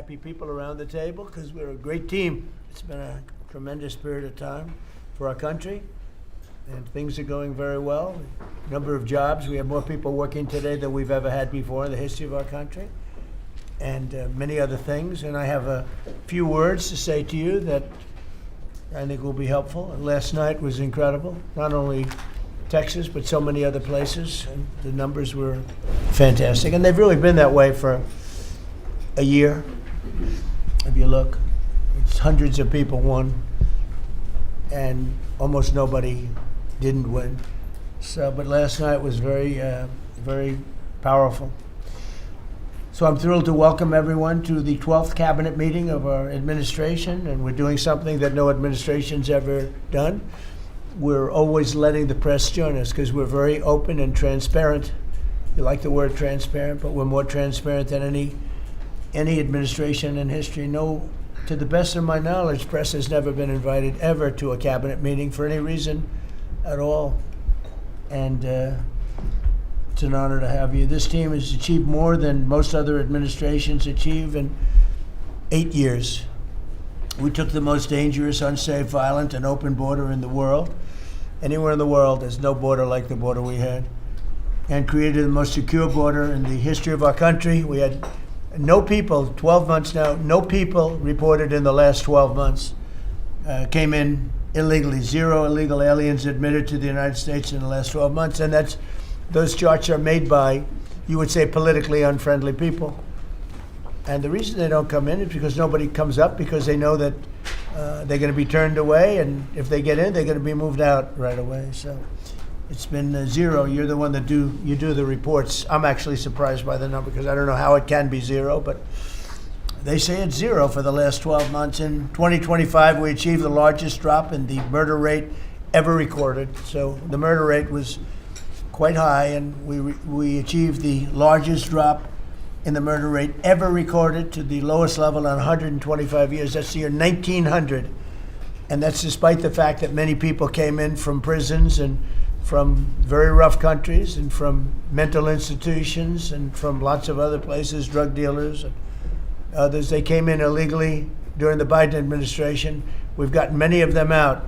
happy people around the table because we're a great team. It's been a tremendous period of time for our country, and things are going very well. Number of jobs, we have more people working today than we've ever had before in the history of our country, and many other things. And I have a few words to say to you that I think will be helpful. And last night was incredible, not only Texas, but so many other places, and the numbers were fantastic. And they've really been that way for a year. If you look, it's hundreds of people won, and almost nobody didn't win. So, but last night was very, very powerful. So I'm thrilled to welcome everyone to the 12th cabinet meeting of our administration, and we're doing something that no administration's ever done. We're always letting the press join us because we're very open and transparent. You like the word transparent, but we're more transparent than any administration in history. No, to the best of my knowledge, press has never been invited ever to a cabinet meeting for any reason at all. And it's an honor to have you. This team has achieved more than most other administrations achieve in 8 years. We took the most dangerous, unsafe, violent, and open border in the world. Anywhere in the world, there's no border like the border we had, and created the most secure border in the history of our country. We had no people, 12 months now, no people reported in the last 12 months came in illegally. 0 illegal aliens admitted to the United States in the last 12 months. And those charts are made by, you would say, politically unfriendly people. And the reason they don't come in is because nobody comes up, because they know that they're going to be turned away. And if they get in, they're going to be moved out right away. So it's been 0. You're the one that do the reports. I'm actually surprised by the number because I don't know how it can be 0, but they say it's 0 for the last 12 months. In 2025, we achieved the largest drop in the murder rate ever recorded. So the murder rate was quite high, and we achieved the largest drop in the murder rate ever recorded to the lowest level in 125 years. That's the year 1900. And that's despite the fact that many people came in from prisons and from very rough countries and from mental institutions and from lots of other places, drug dealers and others. They came in illegally during the Biden administration. We've gotten many of them out,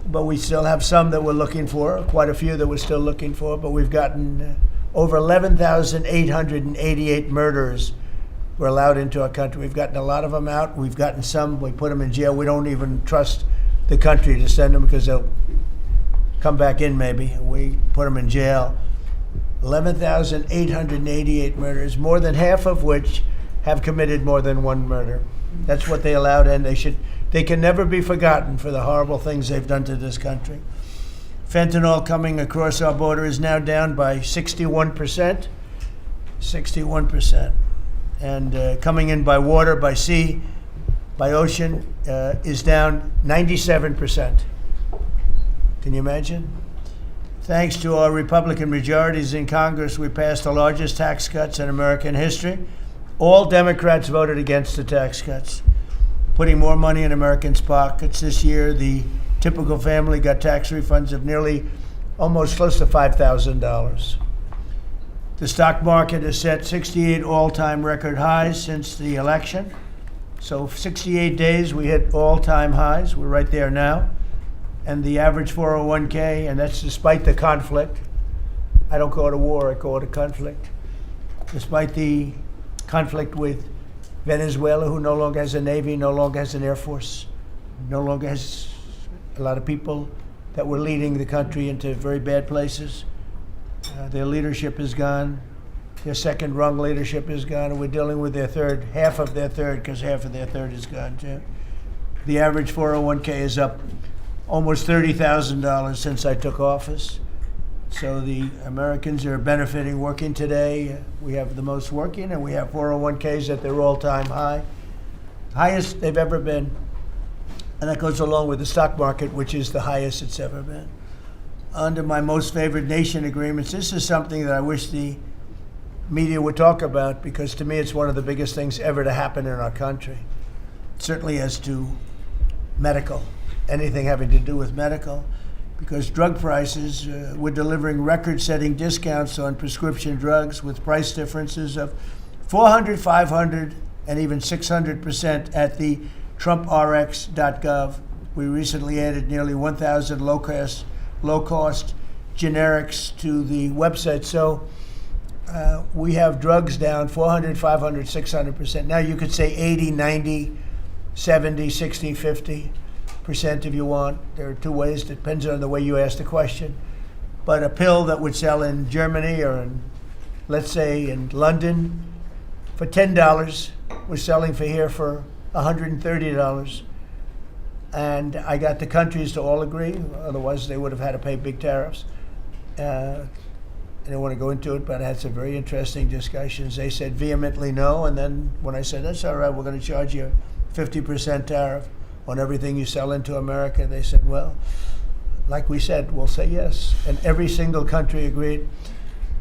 but we still have some that we're looking for, quite a few that we're still looking for, but we've gotten over 11,888 murderers were allowed into our country. We've gotten a lot of them out. We've gotten some, we put them in jail. We don't even trust the country to send them because they'll come back in maybe. We put them in jail. 11,888 murders, more than half of which have committed more than one murder. That's what they allowed, and they can never be forgotten for the horrible things they've done to this country. Fentanyl coming across our border is now down by 61%. 61%. And coming in by water, by sea, by ocean is down 97%. Can you imagine? Thanks to our Republican majorities in Congress, we passed the largest tax cuts in American history. All Democrats voted against the tax cuts, putting more money in Americans' pockets. This year, the typical family got tax refunds of nearly almost close to $5,000. The stock market has set 68 all-time record highs since the election. So 68 days, we hit all-time highs. We're right there now. And the average 401k, and that's despite the conflict. I don't call it a war, I call it a conflict. Despite the conflict with Venezuela, who no longer has a Navy, no longer has an Air Force, no longer has a lot of people that were leading the country into very bad places. Their leadership is gone. Their second rung leadership is gone, and we're dealing with their third, half of their third, because half of their third is gone too. The average 401k is up almost $30,000 since I took office. So the Americans are benefiting working today. We have the most working, and we have 401ks at their all-time high, highest they've ever been. And that goes along with the stock market, which is the highest it's ever been. Under my most favored nation agreements, this is something that I wish the media would talk about, because to me it's one of the biggest things ever to happen in our country. Certainly as to medical, anything having to do with medical, because drug prices, we're delivering record-setting discounts on prescription drugs with price differences of $400, $500, and even 600% at the trumprx.gov. We recently added nearly 1,000 low-cost generics to the website. So we have drugs down 400, 500, 600%. Now you could say 80, 90, 70, 60, 50% if you want. There are two ways. It depends on the way you ask the question. But a pill that would sell in Germany or in, let's say, in London for $10 was selling for here for $130. And I got the countries to all agree. Otherwise, they would have had to pay big tariffs. I don't want to go into it, but I had some very interesting discussions. They said vehemently no, and then when I said, that's all right, we're going to charge you a 50% tariff on everything you sell into America, they said, well, like we said, we'll say yes. And every single country agreed,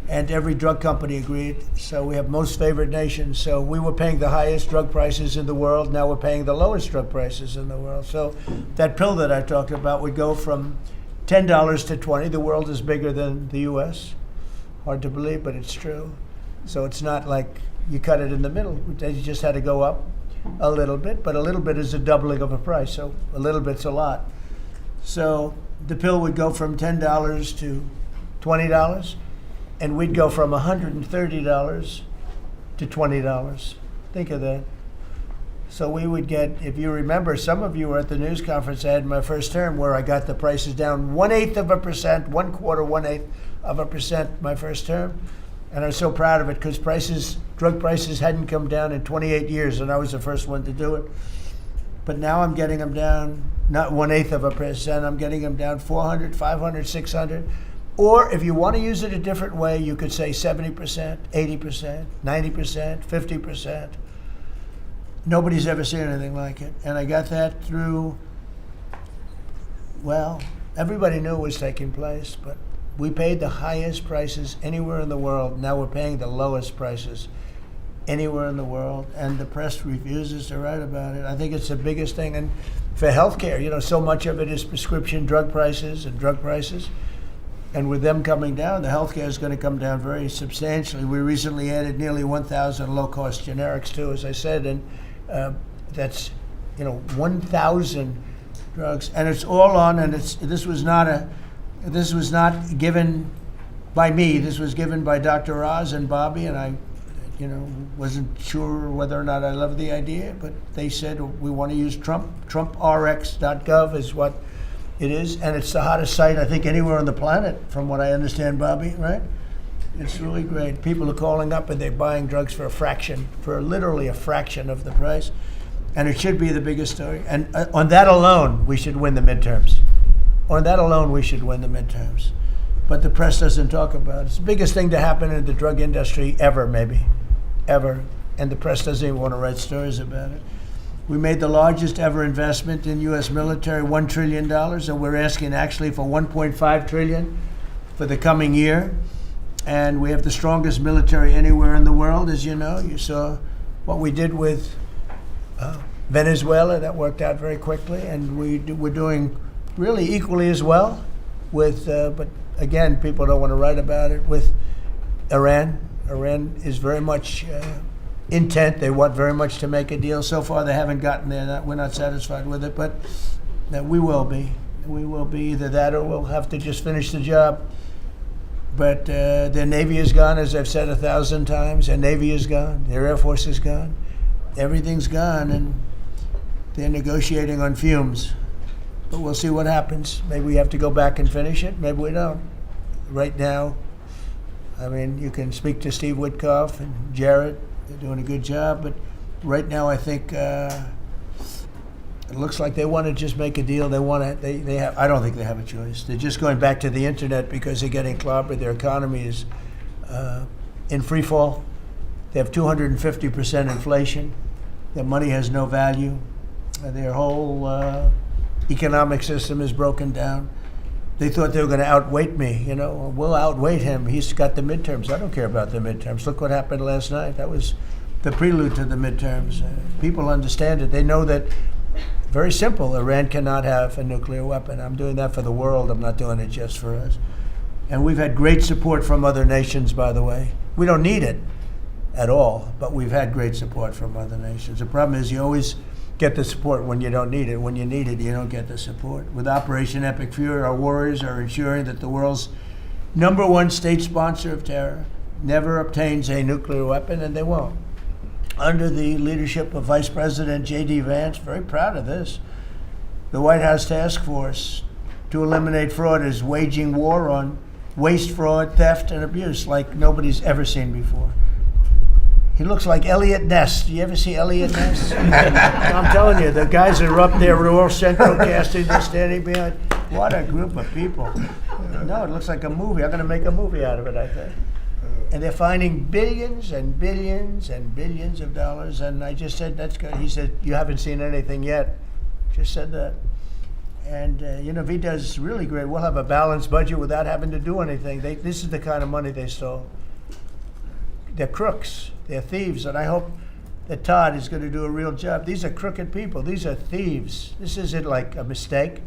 and every drug company agreed. So we have most favored nations. So we were paying the highest drug prices in the world. Now we're paying the lowest drug prices in the world. So that pill that I talked about would go from $10 to $20. The world is bigger than the U.S. Hard to believe, but it's true. So it's not like you cut it in the middle. You just had to go up a little bit, but a little bit is a doubling of a price. So a little bit's a lot. So the pill would go from $10 to $20, and we'd go from $130 to $20. Think of that. So we would get, if you remember, some of you were at the news conference I had in my first term where I got the prices down 1/8%, 1/4% my first term. And I was so proud of it because drug prices hadn't come down in 28 years, and I was the first one to do it. But now I'm getting them down, not 1/8%, I'm getting them down 400, 500, 600. Or if you want to use it a different way, you could say 70%, 80%, 90%, 50%. Nobody's ever seen anything like it. And I got that through, well, everybody knew it was taking place, but we paid the highest prices anywhere in the world. Now we're paying the lowest prices anywhere in the world, and the press refuses to write about it. I think it's the biggest thing. And for healthcare, so much of it is prescription drug prices and drug prices. And with them coming down, the healthcare is going to come down very substantially. We recently added nearly 1,000 low-cost generics too, as I said, and that's 1,000 drugs, and it's all on. And this was not given by me. This was given by Dr. Oz and Bobby, and I, wasn't sure whether or not I loved the idea, but they said we want to use Trump. Trumprx.gov is what it is, and it's the hottest site I think anywhere on the planet, from what I understand, Bobby. Right? It's really great. People are calling up and they're buying drugs for literally a fraction of the price, and it should be the biggest story. And on that alone, we should win the midterms. On that alone, we should win the midterms. But the press doesn't talk about it. It's the biggest thing to happen in the drug industry ever, maybe. Ever. And the press doesn't even want to write stories about it. We made the largest ever investment in U.S. military, $1 trillion, and we're asking actually for $1.5 trillion for the coming year. And we have the strongest military anywhere in the world, as you know. You saw what we did with Venezuela. That worked out very quickly. And we're doing really equally as well with, but again, people don't want to write about it, with Iran. Iran is very much intent. They want very much to make a deal. So far, they haven't gotten there. We're not satisfied with it, but we will be. We will be either that or we'll have to just finish the job. But their Navy is gone, as I've said 1,000 times. Their Navy is gone. Their Air Force is gone. Everything's gone, and they're negotiating on fumes. But we'll see what happens. Maybe we have to go back and finish it. Maybe we don't. Right now, I mean, you can speak to Steve Witkoff and Jared. They're doing a good job. But right now, I think it looks like they want to just make a deal. They want to. They have. I don't think they have a choice. They're just going back to the internet because they're getting clobbered. Their economy is in free fall. They have 250% inflation. Their money has no value. Their whole economic system is broken down. They thought they were going to outweight me. We'll outweight him. He's got the midterms. I don't care about the midterms. Look what happened last night. That was the prelude to the midterms. People understand it. They know that. Very simple. Iran cannot have a nuclear weapon. I'm doing that for the world. I'm not doing it just for us. And we've had great support from other nations, by the way. We don't need it. at all, but we've had great support from other nations. The problem is you always get the support when you don't need it. When you need it, you don't get the support. With Operation Epic Fury, our warriors are ensuring that the world's #1 state sponsor of terror never obtains a nuclear weapon, and they won't. Under the leadership of Vice President J.D. Vance, very proud of this, the White House Task Force to eliminate fraud is waging war on waste, fraud, theft, and abuse like nobody's ever seen before. He looks like Elliot Ness. Do you ever see Elliot Ness? I'm telling you, the guys that are up there, Rural Central Casting, they're standing behind. What a group of people. No, it looks like a movie. I'm going to make a movie out of it, I think. And they're finding billions and billions and billions of dollars. And I just said, that's good. He said, you haven't seen anything yet. Just said that. And, if he does really great, we'll have a balanced budget without having to do anything. This is the kind of money they stole. They're crooks. They're thieves. And I hope that Todd is going to do a real job. These are crooked people. These are thieves. This isn't like a mistake.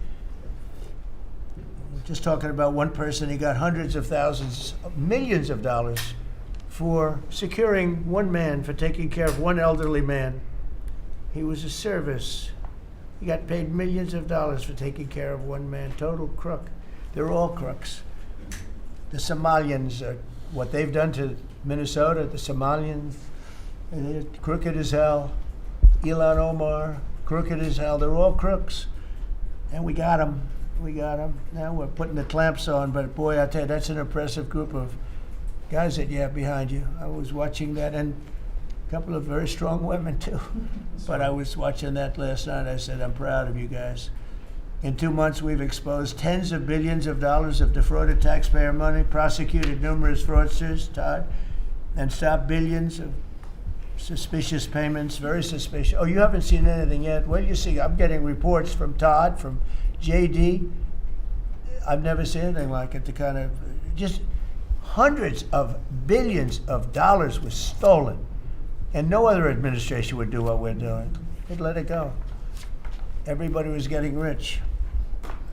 We're just talking about one person. He got hundreds of thousands, millions of dollars for securing one man, for taking care of one elderly man. He was a service. He got paid millions of dollars for taking care of one man. Total crook. They're all crooks. The Somalians, what they've done to Minnesota, the Somalians, they're crooked as hell. Ilhan Omar, crooked as hell. They're all crooks. And we got them. We got them. Now we're putting the clamps on. But boy, I tell you, that's an impressive group of guys that you have behind you. I was watching that, and a couple of very strong women too. But I was watching that last night. I said, I'm proud of you guys. In 2 months, we've exposed tens of billions of dollars of defrauded taxpayer money, prosecuted numerous fraudsters, Todd, and stopped billions of suspicious payments, very suspicious. Oh, you haven't seen anything yet? Well, you see, I'm getting reports from Todd, from JD. I've never seen anything like it. The kind of, just hundreds of billions of dollars was stolen. And no other administration would do what we're doing. They'd let it go. Everybody was getting rich.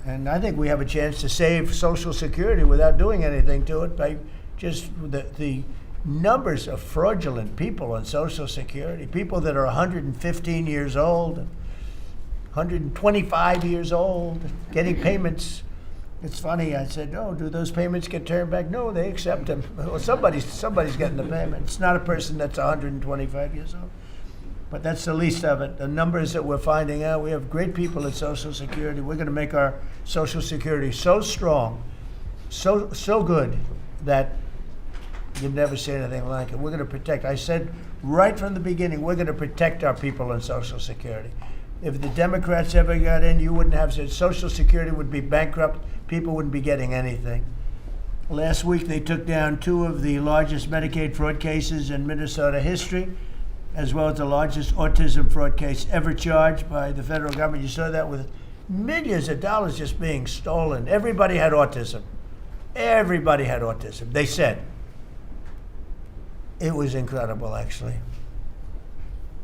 And I think we have a chance to save Social Security without doing anything to it by just the numbers of fraudulent people on Social Security, people that are 115 years old, 125 years old, getting payments. It's funny, I said, oh, do those payments get turned back? No, they accept them. Well, somebody's getting the payment. It's not a person that's 125 years old. But that's the least of it. The numbers that we're finding out, we have great people at Social Security. We're going to make our Social Security so strong, so good, that you've never seen anything like it. We're going to protect. I said right from the beginning, we're going to protect our people on Social Security. If the Democrats ever got in, you wouldn't have Social Security would be bankrupt. People wouldn't be getting anything. Last week, they took down 2 of the largest Medicaid fraud cases in Minnesota history, as well as the largest autism fraud case ever charged by the federal government. You saw that with millions of dollars just being stolen. Everybody had autism. Everybody had autism, they said. It was incredible, actually.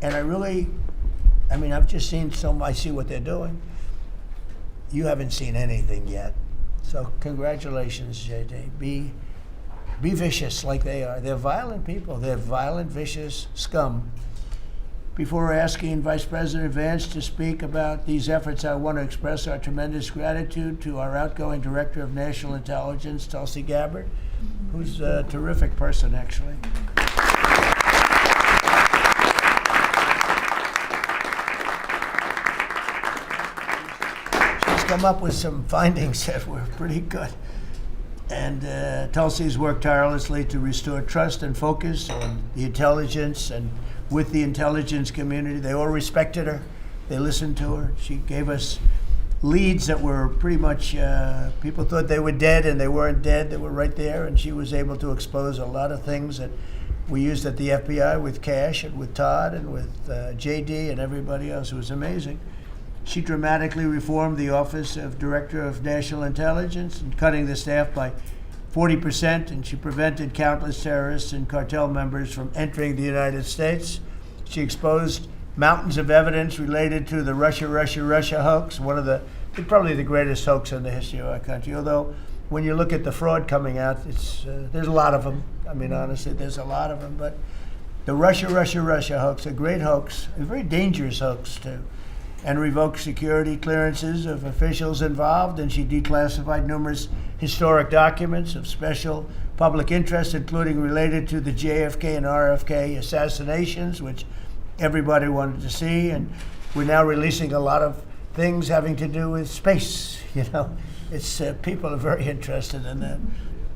And I've just seen I see what they're doing. You haven't seen anything yet. So congratulations, JD. Be vicious like they are. They're violent people. They're violent, vicious scum. Before asking Vice President Vance to speak about these efforts, I want to express our tremendous gratitude to our outgoing Director of National Intelligence, Tulsi Gabbard, who's a terrific person, actually. She's come up with some findings that were pretty good. And Tulsi's worked tirelessly to restore trust and focus on the intelligence and with the intelligence community. They all respected her. They listened to her. She gave us leads that were pretty much, people thought they were dead and they weren't dead. They were right there, and she was able to expose a lot of things that we used at the FBI with Cash and with Todd and with JD and everybody else. It was amazing. She dramatically reformed the Office of Director of National Intelligence, and cutting the staff by 40%, and she prevented countless terrorists and cartel members from entering the United States. She exposed mountains of evidence related to the Russia hoax, probably the greatest hoax in the history of our country. Although, when you look at the fraud coming out, there's a lot of them. I mean, honestly, there's a lot of them. But the Russia hoax, a great hoax, a very dangerous hoax too, and revoked security clearances of officials involved, and she declassified numerous historic documents of special public interest, including related to the JFK and RFK assassinations, which everybody wanted to see. And we're now releasing a lot of things having to do with space. It's people are very interested in that.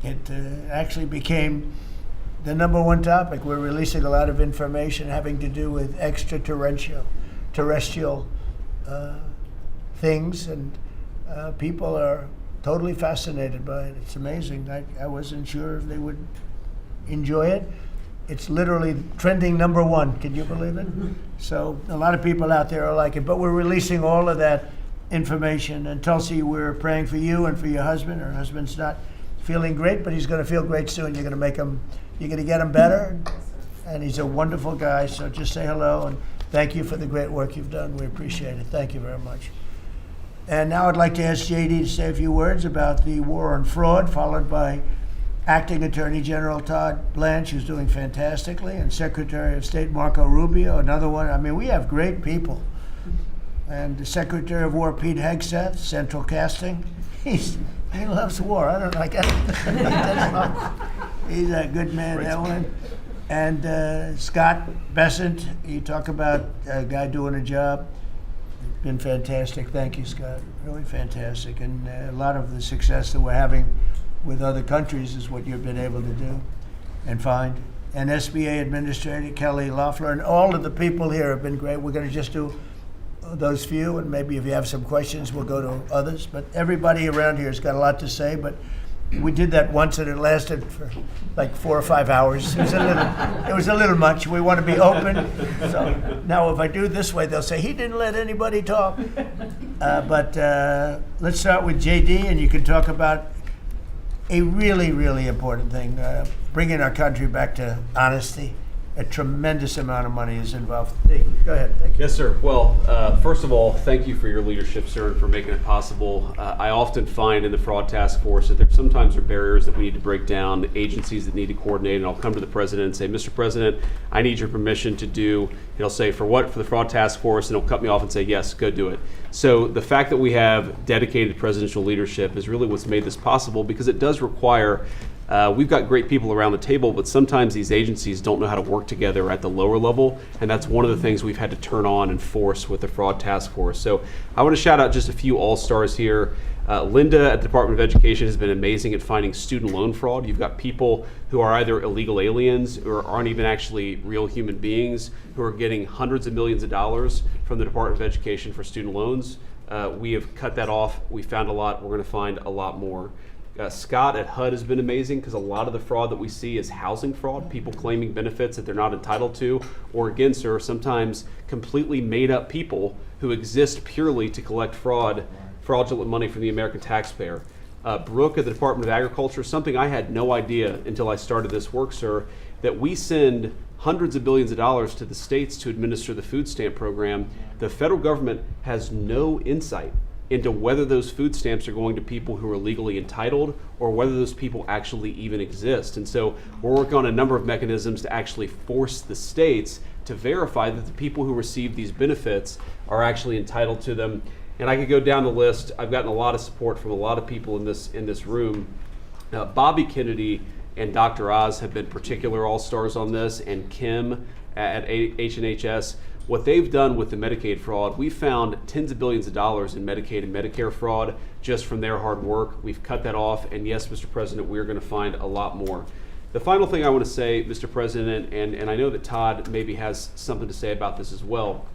It actually became the number one topic. We're releasing a lot of information having to do with terrestrial things, and people are totally fascinated by it. It's amazing. I wasn't sure if they would enjoy it. It's literally trending number one. Can you believe it? So a lot of people out there are like it, but we're releasing all of that information. And Tulsi, we're praying for you and for your husband. Her husband's not feeling great, but he's going to feel great soon. You're going to get him better, and he's a wonderful guy. So just say hello, and thank you for the great work you've done. We appreciate it. Thank you very much. And now I'd like to ask JD to say a few words about the war on fraud, followed by Acting Attorney General Todd Blanche, who's doing fantastically, and Secretary of State Marco Rubio, another one. I mean, we have great people. And the Secretary of War Pete Hegseth, Central Casting. He loves war. I don't like it. He's a good man, that one. And Scott Bessent, you talk about a guy doing a job. Been fantastic. Thank you, Scott. Really fantastic. And a lot of the success that we're having with other countries is what you've been able to do and find. And SBA Administrator Kelly Loeffler, and all of the people here have been great. We're going to just do those few, and maybe if you have some questions, we'll go to others. But everybody around here has got a lot to say, but we did that once and it lasted for like 4 or 5 hours. It was a little much. We want to be open. So now if I do this way, they'll say, he didn't let anybody talk. But let's start with JD, and you can talk about a really, really important thing, bringing our country back to honesty. A tremendous amount of money is involved. Hey, go ahead. Thank you. Yes, sir. Well, first of all, thank you for your leadership, sir, and for making it possible. I often find in the fraud task force that there sometimes are barriers that we need to break down, agencies that need to coordinate, and I'll come to the president and say, Mr. President, I need your permission to do, and he'll say, for what? For the fraud task force, and he'll cut me off and say, yes, go do it. So the fact that we have dedicated presidential leadership is really what's made this possible, because it does require we've got great people around the table, but sometimes these agencies don't know how to work together at the lower level, and that's one of the things we've had to turn on and force with the fraud task force. So I want to shout out just a few all-stars here. Linda at the Department of Education has been amazing at finding student loan fraud. You've got people who are either illegal aliens or aren't even actually real human beings who are getting hundreds of millions of dollars from the Department of Education for student loans. We have cut that off. We found a lot. We're going to find a lot more. Scott at HUD has been amazing, because a lot of the fraud that we see is housing fraud, people claiming benefits that they're not entitled to, or again, sir, sometimes completely made up people who exist purely to collect fraudulent money from the American taxpayer. Brooke at the Department of Agriculture, something I had no idea until I started this work, sir, that we send hundreds of billions of dollars to the states to administer the food stamp program. The federal government has no insight into whether those food stamps are going to people who are legally entitled or whether those people actually even exist. And so we're working on a number of mechanisms to actually force the states to verify that the people who receive these benefits are actually entitled to them. And I could go down the list. I've gotten a lot of support from a lot of people in this room. Bobby Kennedy and Dr. Oz have been particular all-stars on this, and Kim at H&HS. What they've done with the Medicaid fraud, we found tens of billions of dollars in Medicaid and Medicare fraud just from their hard work. We've cut that off, and yes, Mr. President, we're going to find a lot more. The final thing I want to say, Mr. President, and I know that Todd maybe has something to say about this as well,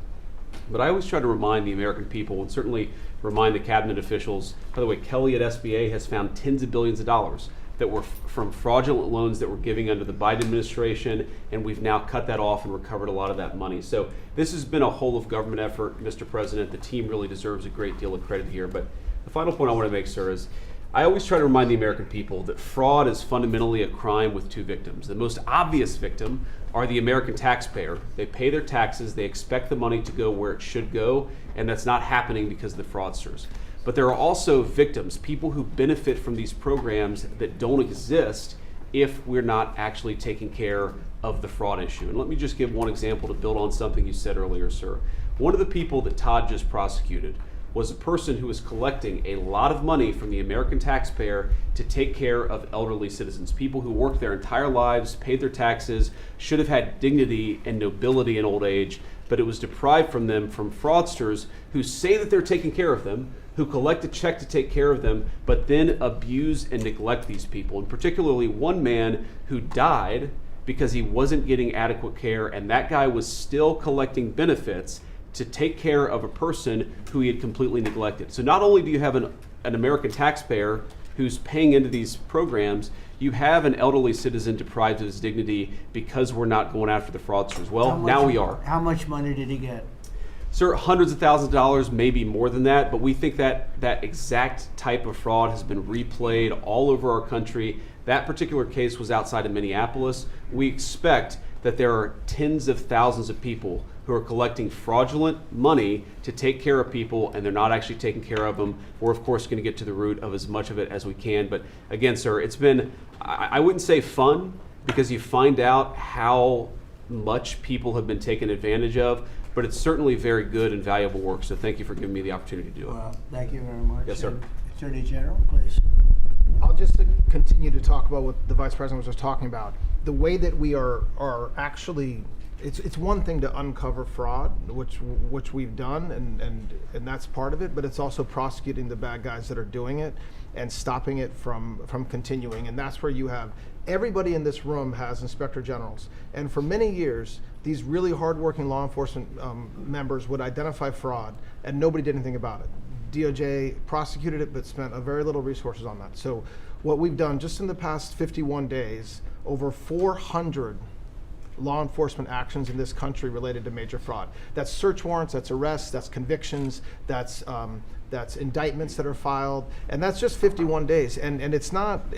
but I always try to remind the American people, and certainly remind the cabinet officials. By the way, Kelly at SBA has found tens of billions of dollars that were from fraudulent loans that were giving under the Biden administration, and we've now cut that off and recovered a lot of that money. So this has been a whole of government effort, Mr. President. The team really deserves a great deal of credit here. But the final point I want to make, sir, is I always try to remind the American people that fraud is fundamentally a crime with two victims. The most obvious victim are the American taxpayer. They pay their taxes, they expect the money to go where it should go, and that's not happening because of the fraudsters. But there are also victims, people who benefit from these programs that don't exist, if we're not actually taking care of the fraud issue. And let me just give one example to build on something you said earlier, sir. One of the people that Todd just prosecuted was a person who was collecting a lot of money from the American taxpayer to take care of elderly citizens, people who worked their entire lives, paid their taxes, should have had dignity and nobility in old age, but it was deprived from them from fraudsters who say that they're taking care of them, who collect a check to take care of them, but then abuse and neglect these people. And particularly one man who died because he wasn't getting adequate care, and that guy was still collecting benefits to take care of a person who he had completely neglected. So not only do you have an American taxpayer who's paying into these programs, you have an elderly citizen deprived of his dignity because we're not going after the fraudsters. Well, now we are. How much money did he get? Sir, hundreds of thousands of dollars, maybe more than that, but we think that that exact type of fraud has been replayed all over our country. That particular case was outside of Minneapolis. We expect that there are tens of thousands of people who are collecting fraudulent money to take care of people, and they're not actually taking care of them. We're of course going to get to the root of as much of it as we can. But again, sir, it's been, I wouldn't say fun, because you find out how much people have been taken advantage of, but it's certainly very good and valuable work. So thank you for giving me the opportunity to do it. Well, thank you very much. Yes, sir. Attorney General, please. I'll just continue to talk about what the Vice President was just talking about. The way that we are actually, it's one thing to uncover fraud, which we've done, and that's part of it, but it's also prosecuting the bad guys that are doing it and stopping it from continuing. And that's where you have, everybody in this room has inspector generals. And for many years, these really hardworking law enforcement members would identify fraud, and nobody did anything about it. DOJ prosecuted it, but spent a very little resources on that. So what we've done just in the past 51 days, over 400 law enforcement actions in this country related to major fraud. That's search warrants, that's arrests, that's convictions, that's indictments that are filed, and that's just 51 days. And it's not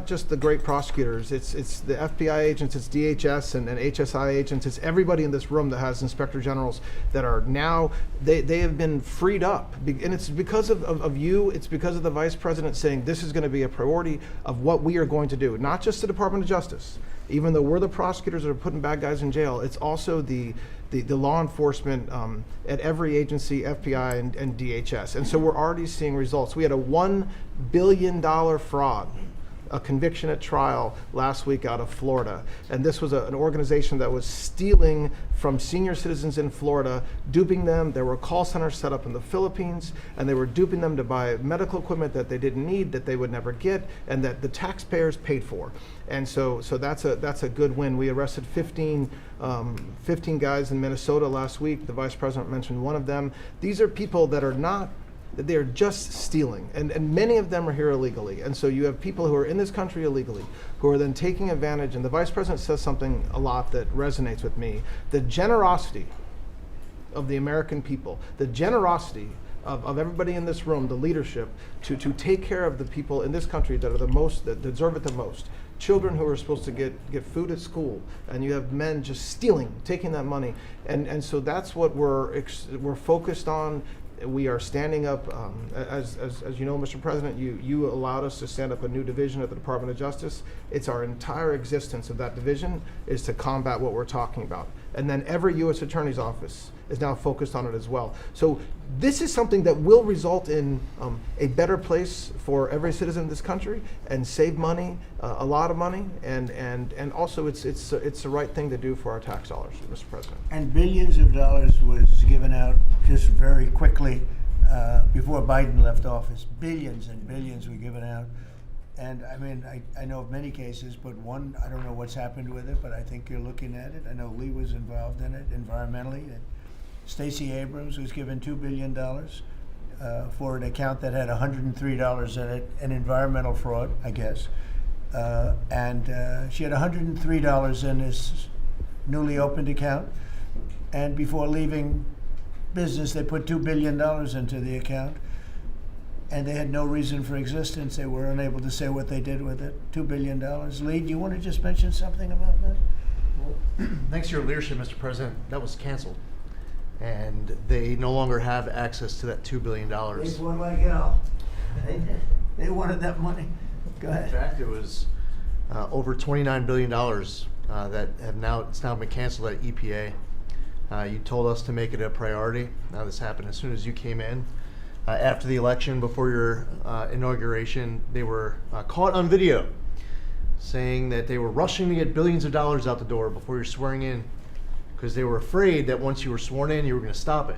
just the great prosecutors. It's the FBI agents, it's DHS and HSI agents. It's everybody in this room that has inspector generals that are now they have been freed up, and it's because of you. It's because of the Vice President saying this is going to be a priority of what we are going to do. Not just the Department of Justice. Even though we're the prosecutors that are putting bad guys in jail, it's also the law enforcement at every agency, FBI and DHS. And so we're already seeing results. We had a $1 billion fraud, a conviction at trial last week out of Florida. And this was an organization that was stealing from senior citizens in Florida, duping them. There were call centers set up in the Philippines, and they were duping them to buy medical equipment that they didn't need, that they would never get, and that the taxpayers paid for. And so that's a good win. We arrested 15 guys in Minnesota last week. The Vice President mentioned one of them. These are people that are not, they're just stealing, and many of them are here illegally. And so you have people who are in this country illegally, who are then taking advantage, and the Vice President says something a lot that resonates with me. The generosity of the American people, the generosity of everybody in this room, the leadership, to take care of the people in this country that are the most, that deserve it the most. Children who are supposed to get food at school, and you have men just stealing, taking that money. And so that's what we're focused on. We are standing up, as you know, Mr. President, you allowed us to stand up a new division at the Department of Justice. It's our entire existence of that division is to combat what we're talking about. And then every U.S. Attorney's Office is now focused on it as well. So this is something that will result in a better place for every citizen in this country and save money, a lot of money, and also it's the right thing to do for our tax dollars, Mr. President. And billions of dollars was given out just very quickly before Biden left office. Billions and billions were given out. And I mean, I know of many cases, but one, I don't know what's happened with it, but I think you're looking at it. I know Lee was involved in it environmentally. Stacey Abrams was given $2 billion for an account that had $103 in it, an environmental fraud, I guess. And she had $103 in this newly opened account. And before leaving business, they put $2 billion into the account. And they had no reason for existence. They were unable to say what they did with it. $2 billion. Lee, do you want to just mention something about that? Well, thanks to your leadership, Mr. President, that was canceled. And they no longer have access to that $2 billion. They won like hell. They wanted that money. Go ahead. In fact, it was over $29 billion that it's now been canceled at EPA. You told us to make it a priority. Now this happened as soon as you came in. After the election, before your inauguration, they were caught on video saying that they were rushing to get billions of dollars out the door before you're swearing in because they were afraid that once you were sworn in, you were going to stop it.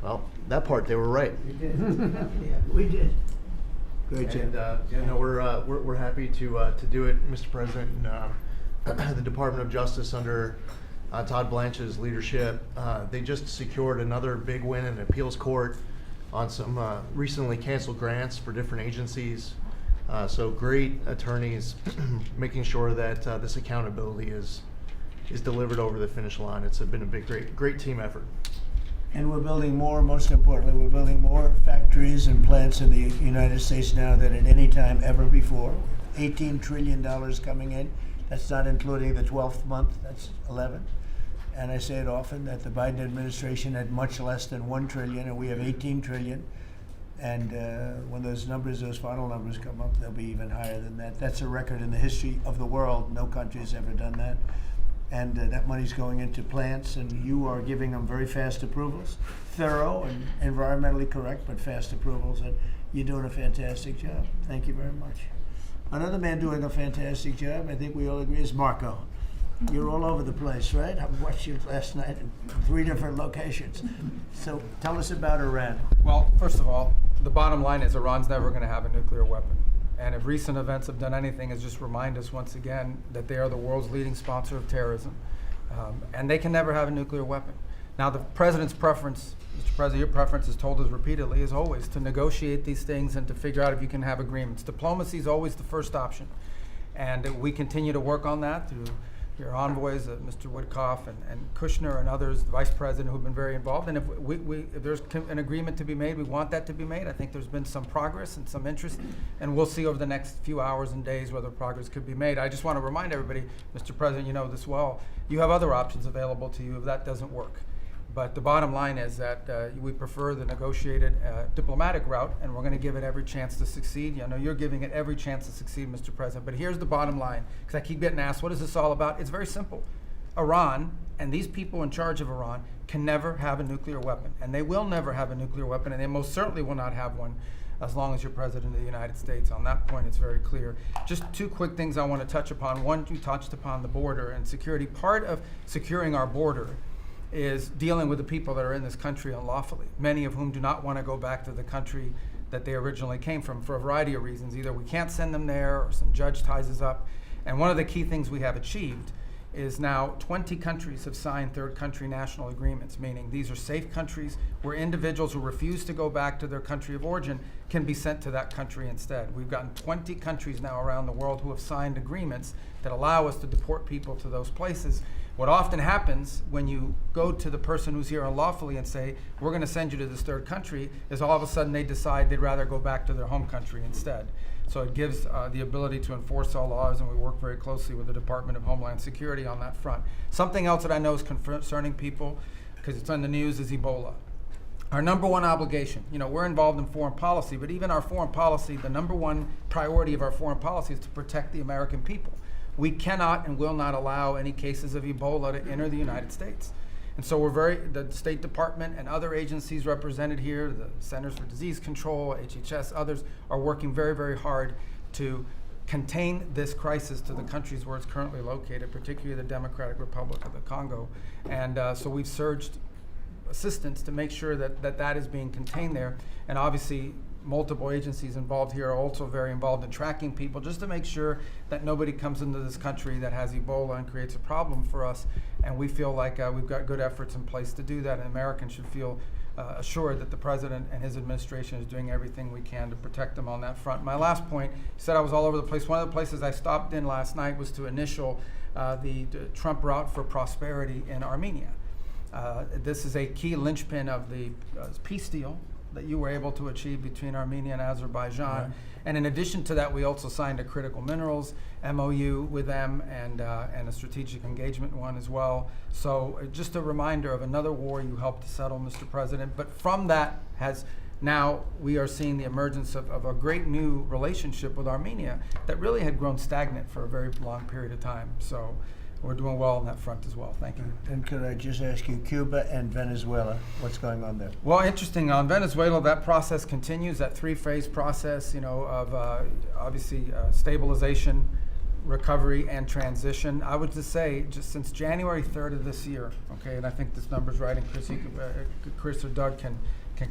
Well, that part, they were right. We did. Yeah, we did. Great job. And we're happy to do it, Mr. President. And, the Department of Justice under Todd Blanche's leadership, they just secured another big win in an appeals court on some recently canceled grants for different agencies. So great attorneys making sure that this accountability is delivered over the finish line. It's been a great team effort. And we're building more, most importantly, we're building more factories and plants in the United States now than at any time ever before. $18 trillion coming in. That's not including the 12th month, that's 11. And I say it often that the Biden administration had much less than $1 trillion, and we have $18 trillion. And when those final numbers come up, they'll be even higher than that. That's a record in the history of the world. No country has ever done that. And that money's going into plants, and you are giving them very fast approvals, thorough and environmentally correct, but fast approvals, and you're doing a fantastic job. Thank you very much. Another man doing a fantastic job, I think we all agree, is Marco. You're all over the place, right? I watched you last night in 3 different locations. So tell us about Iran. Well, first of all, the bottom line is Iran's never going to have a nuclear weapon. And if recent events have done anything, is just remind us once again that they are the world's leading sponsor of terrorism. And they can never have a nuclear weapon. Now, the president's preference, Mr. President, your preference is told us repeatedly, is always to negotiate these things and to figure out if you can have agreements. Diplomacy is always the first option. And we continue to work on that through your envoys, Mr. Woodcoff and Kushner and others, the vice president, who've been very involved. And if there's an agreement to be made, we want that to be made. I think there's been some progress and some interest, and we'll see over the next few hours and days whether progress could be made. I just want to remind everybody, Mr. President, you know this well, you have other options available to you if that doesn't work. But the bottom line is that we prefer the negotiated diplomatic route, and we're going to give it every chance to succeed. I know you're giving it every chance to succeed, Mr. President. But here's the bottom line, because I keep getting asked, what is this all about? It's very simple. Iran and these people in charge of Iran can never have a nuclear weapon, and they will never have a nuclear weapon, and they most certainly will not have one as long as you're President of the United States. On that point, it's very clear. Just 2 quick things I want to touch upon. One, you touched upon the border and security. Part of securing our border is dealing with the people that are in this country unlawfully, many of whom do not want to go back to the country that they originally came from for a variety of reasons. Either we can't send them there or some judge ties us up. And one of the key things we have achieved is now 20 countries have signed third country national agreements, meaning these are safe countries where individuals who refuse to go back to their country of origin can be sent to that country instead. We've gotten 20 countries now around the world who have signed agreements that allow us to deport people to those places. What often happens when you go to the person who's here unlawfully and say, we're going to send you to this third country, is all of a sudden they decide they'd rather go back to their home country instead. So it gives the ability to enforce all laws, and we work very closely with the Department of Homeland Security on that front. Something else that I know is concerning people, because it's on the news, is Ebola. Our number one obligation, we're involved in foreign policy, but even our foreign policy, the number one priority of our foreign policy is to protect the American people. We cannot and will not allow any cases of Ebola to enter the United States. And so the State Department and other agencies represented here, the Centers for Disease Control, HHS, others, are working very, very hard to contain this crisis to the countries where it's currently located, particularly the Democratic Republic of the Congo. And so we've surged assistance to make sure that is being contained there. And obviously, multiple agencies involved here are also very involved in tracking people, just to make sure that nobody comes into this country that has Ebola and creates a problem for us. And we feel like we've got good efforts in place to do that, and Americans should feel assured that the President and his administration is doing everything we can to protect them on that front. My last point, you said I was all over the place. One of the places I stopped in last night was to initial the Trump route for prosperity in Armenia. This is a key linchpin of the peace deal that you were able to achieve between Armenia and Azerbaijan. Right. And in addition to that, we also signed a critical minerals MOU with them and a strategic engagement one as well. So just a reminder of another war you helped to settle, Mr. President. But from that has now we are seeing the emergence of a great new relationship with Armenia that really had grown stagnant for a very long period of time. So we're doing well on that front as well. Thank you. And could I just ask you, Cuba and Venezuela, what's going on there? Well, interesting. On Venezuela, that process continues, that three-phase process, of obviously stabilization, recovery, and transition. I would just say, just since January 3rd of this year, okay, and I think this number's right, and Chris or Doug can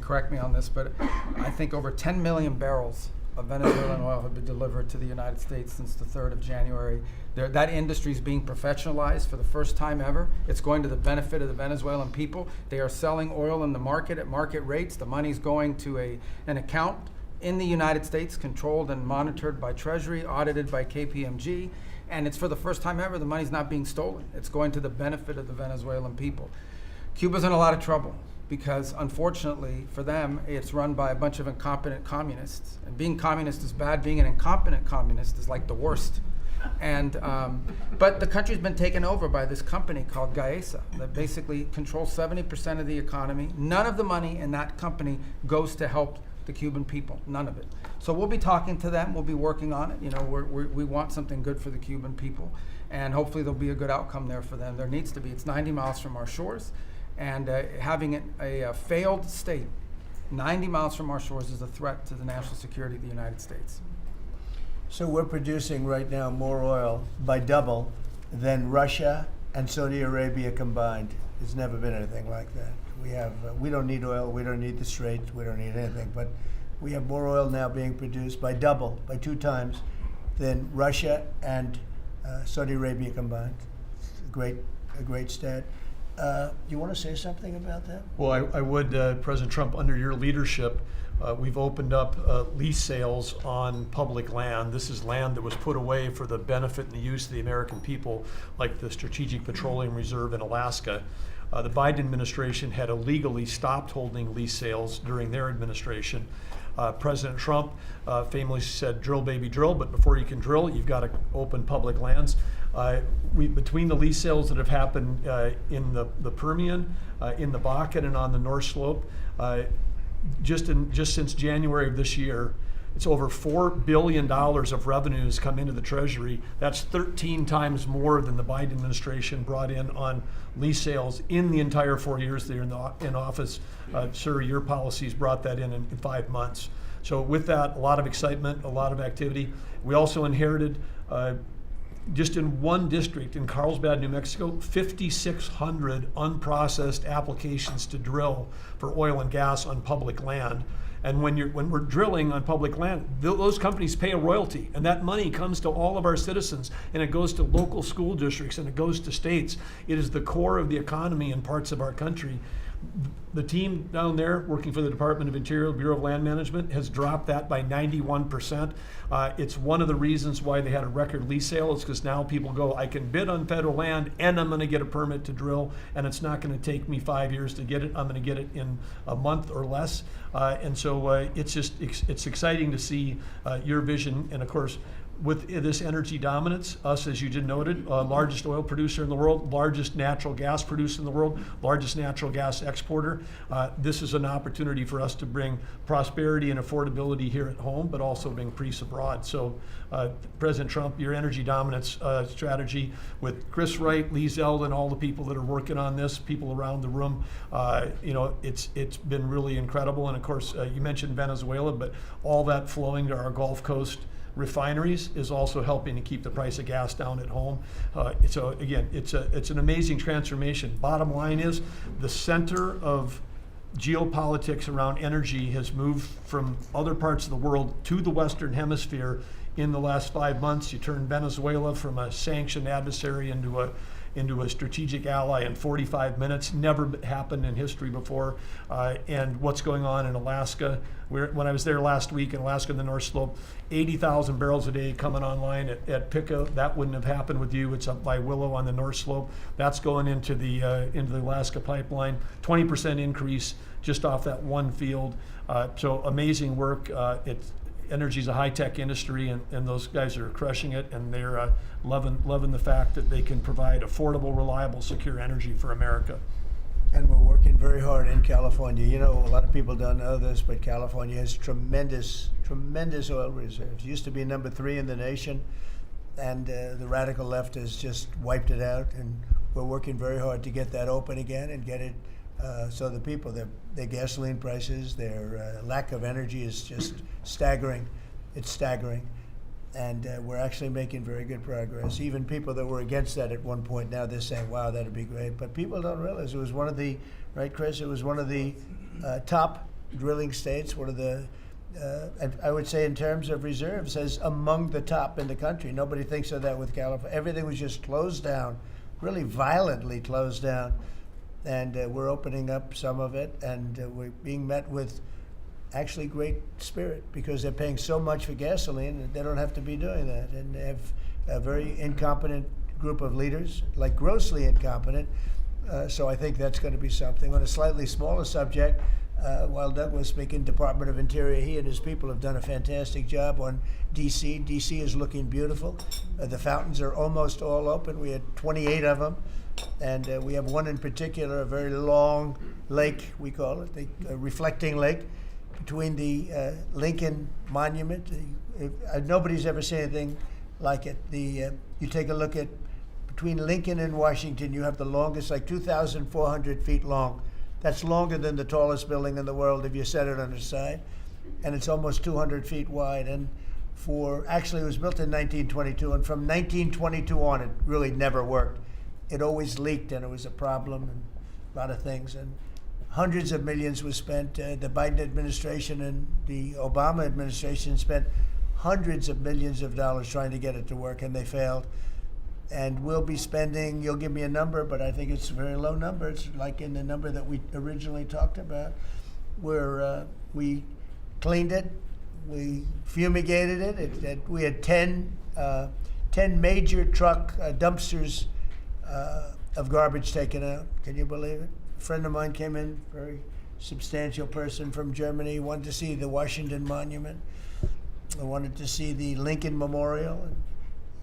correct me on this, but I think over 10 million barrels of Venezuelan oil have been delivered to the United States since the 3rd of January. That industry is being professionalized for the first time ever. It's going to the benefit of the Venezuelan people. They are selling oil in the market at market rates. The money's going to an account in the United States, controlled and monitored by Treasury, audited by KPMG, and it's for the first time ever the money's not being stolen. It's going to the benefit of the Venezuelan people. Cuba's in a lot of trouble because, unfortunately for them, it's run by a bunch of incompetent communists. And being communist is bad. Being an incompetent communist is like the worst. And but the country's been taken over by this company called Gaesa that basically controls 70% of the economy. None of the money in that company goes to help the Cuban people, none of it. So we'll be talking to them, we'll be working on it. We want something good for the Cuban people, and hopefully there'll be a good outcome there for them. There needs to be. It's 90 miles from our shores, and having a failed state 90 miles from our shores is a threat to the national security of the United States. So we're producing right now more oil by double than Russia and Saudi Arabia combined. There's never been anything like that. We don't need oil, we don't need the Straits, we don't need anything, but we have more oil now being produced by 2 times than Russia and Saudi Arabia combined. It's a great stat. You want to say something about that? Well, I would, President Trump, under your leadership, we've opened up lease sales on public land. This is land that was put away for the benefit and the use of the American people, like the Strategic Petroleum Reserve in Alaska. The Biden administration had illegally stopped holding lease sales during their administration. President Trump famously said, drill, baby, drill, but before you can drill, you've got to open public lands. Between the lease sales that have happened in the Permian, in the Bakken, and on the North Slope, just since January of this year, it's over $4 billion of revenues come into the Treasury. That's 13 times more than the Biden administration brought in on lease sales in the entire 4 years they're in office. Sir, your policies brought that in 5 months. So with that, a lot of excitement, a lot of activity. We also inherited, just in one district in Carlsbad, New Mexico, 5,600 unprocessed applications to drill for oil and gas on public land. And when we're drilling on public land, those companies pay a royalty, and that money comes to all of our citizens, and it goes to local school districts, and it goes to states. It is the core of the economy in parts of our country. The team down there working for the Department of Interior, Bureau of Land Management, has dropped that by 91%. It's one of the reasons why they had a record lease sale. It's because now people go, I can bid on federal land and I'm going to get a permit to drill, and it's not going to take me 5 years to get it. I'm going to get it in a month or less. And so it's exciting to see your vision. And of course, with this energy dominance, us, as you just noted, largest oil producer in the world, largest natural gas producer in the world, largest natural gas exporter. This is an opportunity for us to bring prosperity and affordability here at home, but also bring peace abroad. So President Trump, your energy dominance strategy with Chris Wright, Lee Zeldin, all the people that are working on this, people around the room, it's been really incredible. And of course, you mentioned Venezuela, but all that flowing to our Gulf Coast refineries is also helping to keep the price of gas down at home. So again, it's an amazing transformation. Bottom line is the center of geopolitics around energy has moved from other parts of the world to the Western Hemisphere in the last 5 months. You turned Venezuela from a sanctioned adversary into a strategic ally in 45 minutes. Never happened in history before. And what's going on in Alaska. When I was there last week in Alaska, the North Slope, 80,000 barrels a day coming online at Pica. That wouldn't have happened with you. It's up by Willow on the North Slope. That's going into the Alaska pipeline. 20% increase just off that one field. So amazing work. Energy is a high-tech industry, and those guys are crushing it, and they're loving the fact that they can provide affordable, reliable, secure energy for America. And we're working very hard in California. You know, a lot of people don't know this, but California has tremendous oil reserves. Used to be number 3 in the nation, and the radical left has just wiped it out. And we're working very hard to get that open again and get it so the people, their gasoline prices, their lack of energy is just staggering. It's staggering. And we're actually making very good progress. Even people that were against that at one point, now they're saying, wow, that'd be great. But people don't realize it was one of the, right, Chris? It was one of the top drilling states, one of the, I would say in terms of reserves, as among the top in the country. Nobody thinks of that with California. Everything was just closed down, really violently closed down. And we're opening up some of it, and we're being met with actually great spirit, because they're paying so much for gasoline that they don't have to be doing that. And they have a very incompetent group of leaders, like grossly incompetent. So I think that's going to be something. On a slightly smaller subject, while Doug was speaking, Department of Interior, he and his people have done a fantastic job on D.C. D.C. is looking beautiful. The fountains are almost all open. We had 28 of them. And we have one in particular, a very long lake, we call it, the reflecting lake, between the Lincoln Monument. Nobody's ever seen anything like it. You take a look at, between Lincoln and Washington, you have the longest, like 2,400 feet long. That's longer than the tallest building in the world if you set it on its side. And it's almost 200 feet wide. And actually it was built in 1922, and from 1922 on, it really never worked. It always leaked, and it was a problem, and a lot of things. And hundreds of millions was spent. The Biden administration and the Obama administration spent hundreds of millions of dollars trying to get it to work, and they failed. And we'll be spending, you'll give me a number, but I think it's a very low number. It's like in the number that we originally talked about, where we cleaned it, we fumigated it. We had 10 major truck dumpsters of garbage taken out. Can you believe it? A friend of mine came in, very substantial person from Germany, wanted to see the Washington Monument. I wanted to see the Lincoln Memorial. And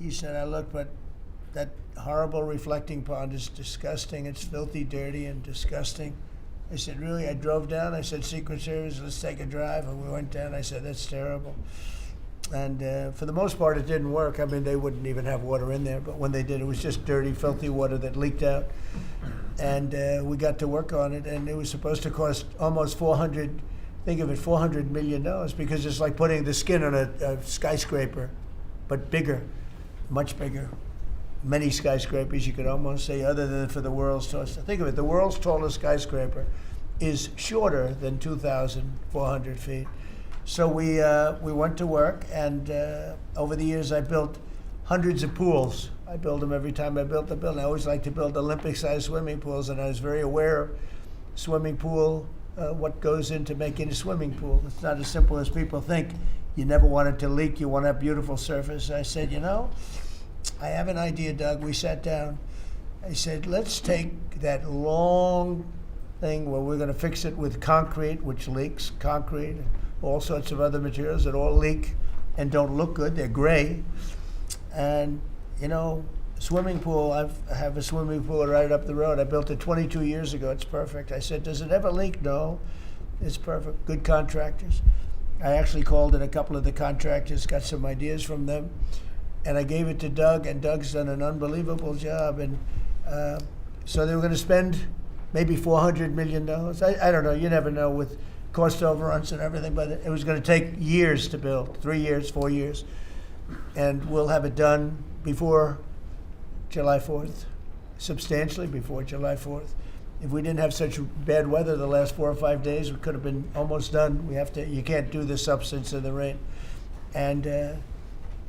he said, I looked, but that horrible reflecting pond is disgusting. It's filthy, dirty, and disgusting. I said, really? I drove down. I said, Secret Service, let's take a drive. And we went down. I said, that's terrible. And for the most part, it didn't work. I mean, they wouldn't even have water in there. But when they did, it was just dirty, filthy water that leaked out. And we got to work on it. And it was supposed to cost almost $400 million, because it's like putting the skin on a skyscraper, but bigger, much bigger. Many skyscrapers, you could almost say, other than for the world's tallest. Think of it, the world's tallest skyscraper is shorter than 2,400 feet. So we went to work, and over the years I built hundreds of pools. I build them every time I built the building. I always like to build Olympic-sized swimming pools, and I was very aware of swimming pool, what goes into making a swimming pool. It's not as simple as people think. You never want it to leak. You want to have beautiful surface. I said, I have an idea, Doug. We sat down. I said, let's take that long thing where we're going to fix it with concrete, which leaks, concrete, and all sorts of other materials that all leak and don't look good. They're gray. And, swimming pool, I have a swimming pool right up the road. I built it 22 years ago. It's perfect. I said, does it ever leak? No. It's perfect. Good contractors. I actually called in a couple of the contractors, got some ideas from them. And I gave it to Doug, and Doug's done an unbelievable job. And so they were going to spend maybe $400 million. I don't know. You never know with cost overruns and everything, but it was going to take years to build, 3 years, 4 years. And we'll have it done before July 4th, substantially before July 4th. If we didn't have such bad weather the last 4 or 5 days, we could have been almost done. You can't do the substance of the rain. And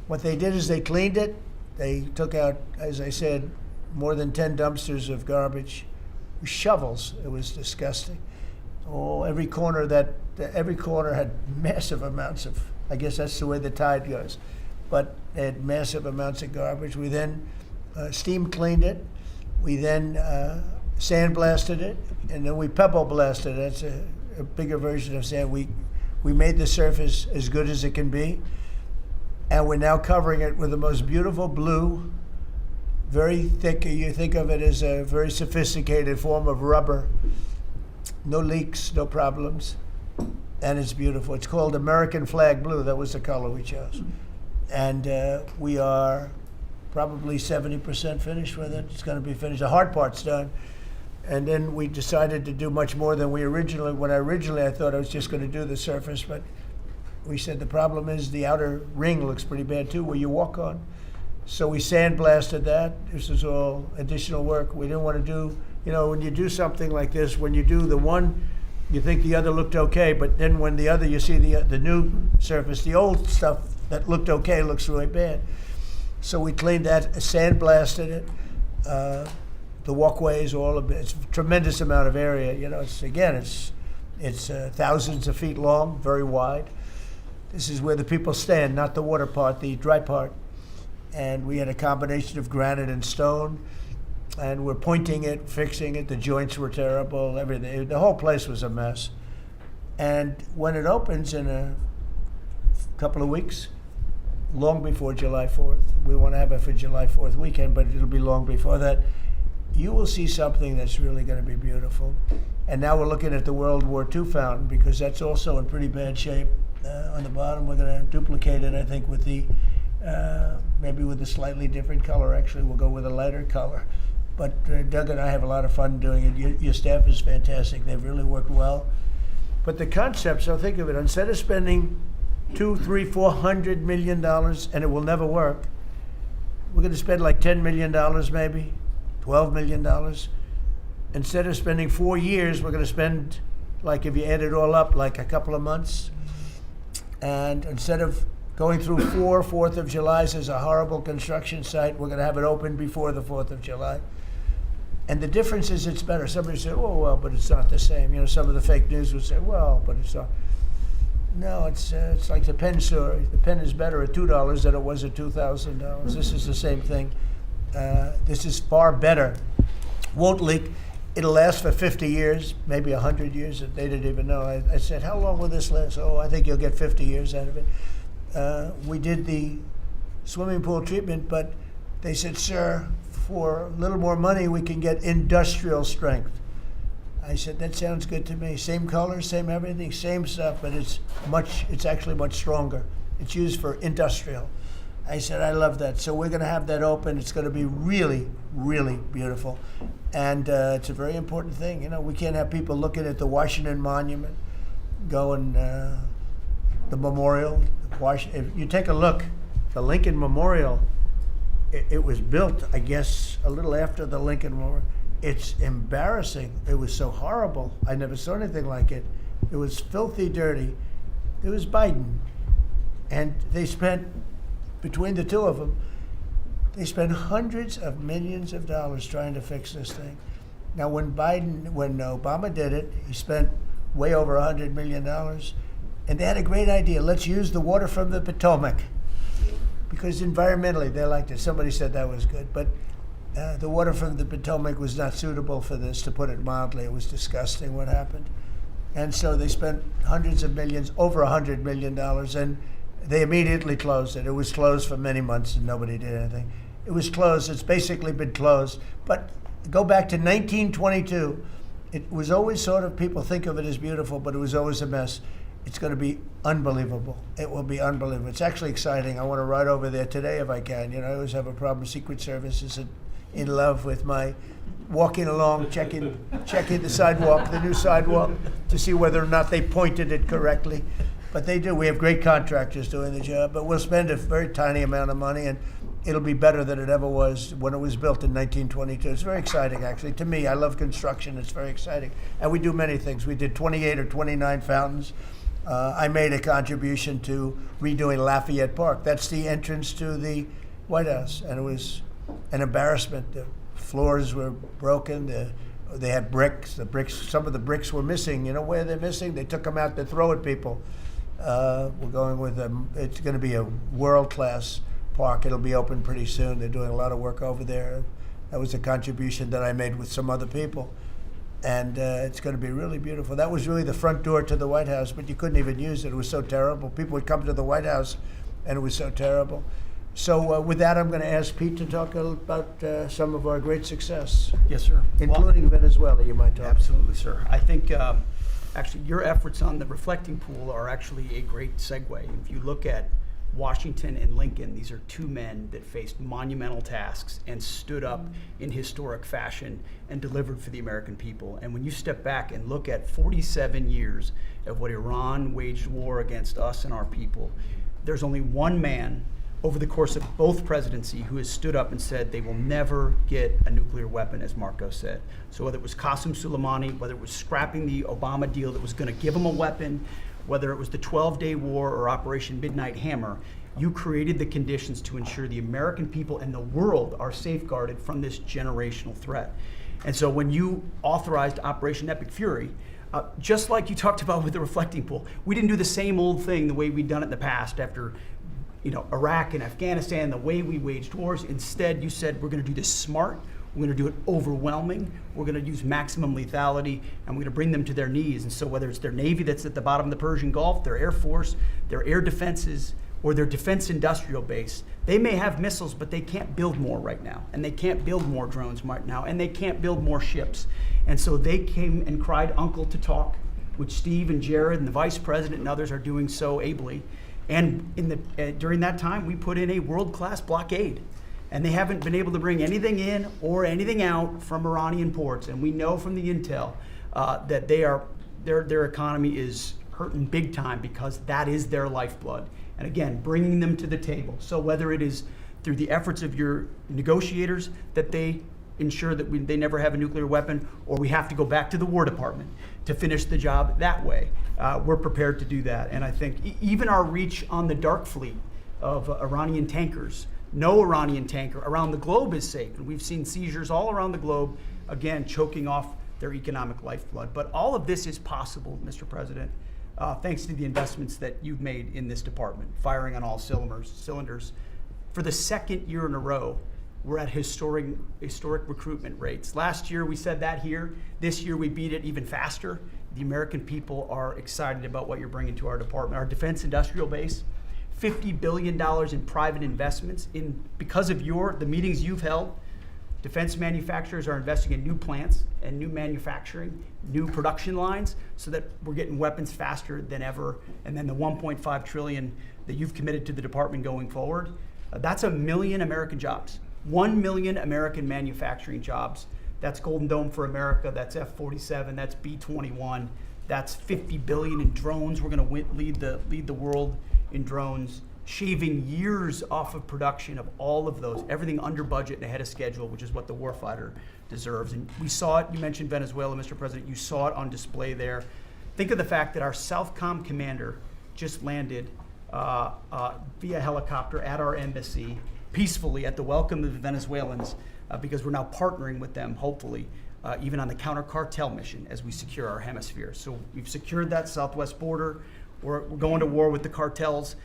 what they did is they cleaned it. They took out, as I said, more than 10 dumpsters of garbage, shovels. It was disgusting. Every corner had massive amounts of, I guess that's the way the tide goes, but they had massive amounts of garbage. We then steam cleaned it. We then sandblasted it, and then we pebble blasted it. That's a bigger version of sand. We made the surface as good as it can be. And we're now covering it with the most beautiful blue very thick. You think of it as a very sophisticated form of rubber. No leaks, no problems, and it's beautiful. It's called American Flag Blue. That was the color we chose. And we are probably 70% finished with it. It's going to be finished. The hard part's done. And then we decided to do much more than we originally, I thought I was just going to do the surface, but we said the problem is the outer ring looks pretty bad too, where you walk on. So we sandblasted that. This is all additional work. We didn't want to do, when you do something like this, when you do the one, you think the other looked okay, but then when the other, you see the new surface, the old stuff that looked okay looks really bad. So we cleaned that, sandblasted it. The walkways, all of it. It's a tremendous amount of area. It's thousands of feet long, very wide. This is where the people stand, not the water part, the dry part. And we had a combination of granite and stone, and we're pointing it, fixing it. The joints were terrible, everything. The whole place was a mess. And when it opens in a couple of weeks, long before July 4th, we want to have it for July 4th weekend, but it'll be long before that, you will see something that's really going to be beautiful. And now we're looking at the World War II fountain, because that's also in pretty bad shape. On the bottom, we're going to duplicate it, I think, with maybe with a slightly different color. Actually, we'll go with a lighter color. But Doug and I have a lot of fun doing it. Your staff is fantastic. They've really worked well. But the concept, so think of it, instead of spending $200, $300, $400 million, and it will never work, we're going to spend like $10 million maybe, $12 million. Instead of spending 4 years, we're going to spend, like if you add it all up, like a couple of months. And instead of going through 4th of Julys as a horrible construction site, we're going to have it open before the 4th of July. And the difference is it's better. Somebody said, oh, well, but it's not the same. Some of the fake news would say, well, but it's not. No, it's like the pen story. The pen is better at $2 than it was at $2,000. This is the same thing. This is far better. Won't leak. It'll last for 50 years, maybe 100 years. They didn't even know. I said, how long will this last? Oh, I think you'll get 50 years out of it. We did the swimming pool treatment, but they said, sir, for a little more money, we can get industrial strength. I said, that sounds good to me. Same color, same everything, same stuff, but it's actually much stronger. It's used for industrial. I said, I love that. So we're going to have that open. It's going to be really, really beautiful. And it's a very important thing. We can't have people looking at the Washington Monument, going the memorial. If you take a look, the Lincoln Memorial, it was built, I guess, a little after the Lincoln Memorial. It's embarrassing. It was so horrible. I never saw anything like it. It was filthy dirty. It was Biden. And they spent, between the two of them, they spent hundreds of millions of dollars trying to fix this thing. Now, when Obama did it, he spent way over $100 million. And they had a great idea. Let's use the water from the Potomac. Because environmentally, they liked it. Somebody said that was good. But the water from the Potomac was not suitable for this, to put it mildly. It was disgusting what happened. And so they spent hundreds of millions, over $100 million, and they immediately closed it. It was closed for many months and nobody did anything. It was closed. It's basically been closed. But go back to 1922. It was always sort of, people think of it as beautiful, but it was always a mess. It's going to be unbelievable. It will be unbelievable. It's actually exciting. I want to ride over there today if I can. I always have a problem with Secret Service is in love with my walking along, checking the sidewalk, the new sidewalk, to see whether or not they pointed it correctly. But they do. We have great contractors doing the job, but we'll spend a very tiny amount of money, and it'll be better than it ever was when it was built in 1922. It's very exciting, actually. To me, I love construction. It's very exciting. And we do many things. We did 28 or 29 fountains. I made a contribution to redoing Lafayette Park. That's the entrance to the White House, and it was an embarrassment. The floors were broken. They had bricks. Some of the bricks were missing. You know where they're missing? They took them out to throw at people. We're going with them. It's going to be a world-class park. It'll be open pretty soon. They're doing a lot of work over there. That was a contribution that I made with some other people. And it's going to be really beautiful. That was really the front door to the White House, but you couldn't even use it. It was so terrible. People would come to the White House, and it was so terrible. So with that, I'm going to ask Pete to talk about some of our great success, Yes, sir. including Venezuela. You might talk. Absolutely, sir. I think actually your efforts on the reflecting pool are actually a great segue. If you look at Washington and Lincoln, these are two men that faced monumental tasks and stood up in historic fashion and delivered for the American people. And when you step back and look at 47 years of what Iran waged war against us and our people, there's only one man over the course of both presidency who has stood up and said they will never get a nuclear weapon, as Marco said. So whether it was Qasem Soleimani, whether it was scrapping the Obama deal that was going to give them a weapon, whether it was the 12-day war or Operation Midnight Hammer, you created the conditions to ensure the American people and the world are safeguarded from this generational threat. And so when you authorized Operation Epic Fury, just like you talked about with the reflecting pool, we didn't do the same old thing the way we'd done it in the past after Iraq and Afghanistan, the way we waged wars. Instead, you said we're going to do this smart. We're going to do it overwhelming. We're going to use maximum lethality, and we're going to bring them to their knees. And so whether it's their Navy that's at the bottom of the Persian Gulf, their Air Force, their air defenses, or their defense industrial base, they may have missiles, but they can't build more right now. And they can't build more drones right now. And they can't build more ships. And so they came and cried uncle to talk, which Steve and Jared and the vice president and others are doing so ably. And during that time, we put in a world-class blockade. And they haven't been able to bring anything in or anything out from Iranian ports. And we know from the intel that their economy is hurting big time because that is their lifeblood. And again, bringing them to the table. So whether it is through the efforts of your negotiators that they ensure that they never have a nuclear weapon, or we have to go back to the War Department to finish the job that way, we're prepared to do that. And I think even our reach on the dark fleet of Iranian tankers, no Iranian tanker around the globe is safe. And we've seen seizures all around the globe, again, choking off their economic lifeblood. But all of this is possible, Mr. President, thanks to the investments that you've made in this department, firing on all cylinders. For the second year in a row, we're at historic recruitment rates. Last year, we said that here. This year, we beat it even faster. The American people are excited about what you're bringing to our department. Our defense industrial base, $50 billion in private investments. Because of the meetings you've held, defense manufacturers are investing in new plants and new manufacturing, new production lines, so that we're getting weapons faster than ever. And then the $1.5 trillion that you've committed to the department going forward, that's 1 million American jobs. 1 million American manufacturing jobs. That's Golden Dome for America, that's F-47, that's B-21, that's 50 billion in drones. We're going to lead the world in drones, shaving years off of production of all of those, everything under budget and ahead of schedule, which is what the warfighter deserves. And we saw it, you mentioned Venezuela, Mr. President, you saw it on display there. Think of the fact that our Southcom commander just landed via helicopter at our embassy, peacefully at the welcome of the Venezuelans, because we're now partnering with them, hopefully, even on the counter-cartel mission as we secure our hemisphere. So we've secured that southwest border. We're going to war with the cartels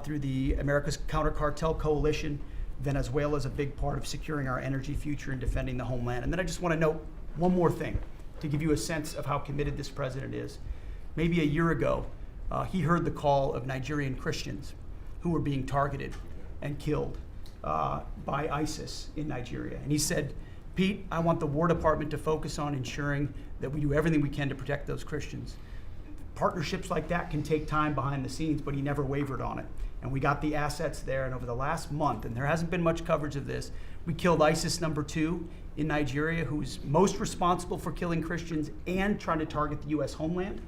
through the America's Counter-Cartel Coalition. Venezuela is a big part of securing our energy future and defending the homeland. And then I just want to note one more thing to give you a sense of how committed this president is. Maybe a year ago, he heard the call of Nigerian Christians who were being targeted and killed by ISIS in Nigeria. And he said, Pete, I want the War Department to focus on ensuring that we do everything we can to protect those Christians. Partnerships like that can take time behind the scenes, but he never wavered on it. And we got the assets there, and over the last month, and there hasn't been much coverage of this, we killed ISIS #2 in Nigeria, who's most responsible for killing Christians and trying to target the U.S. homeland,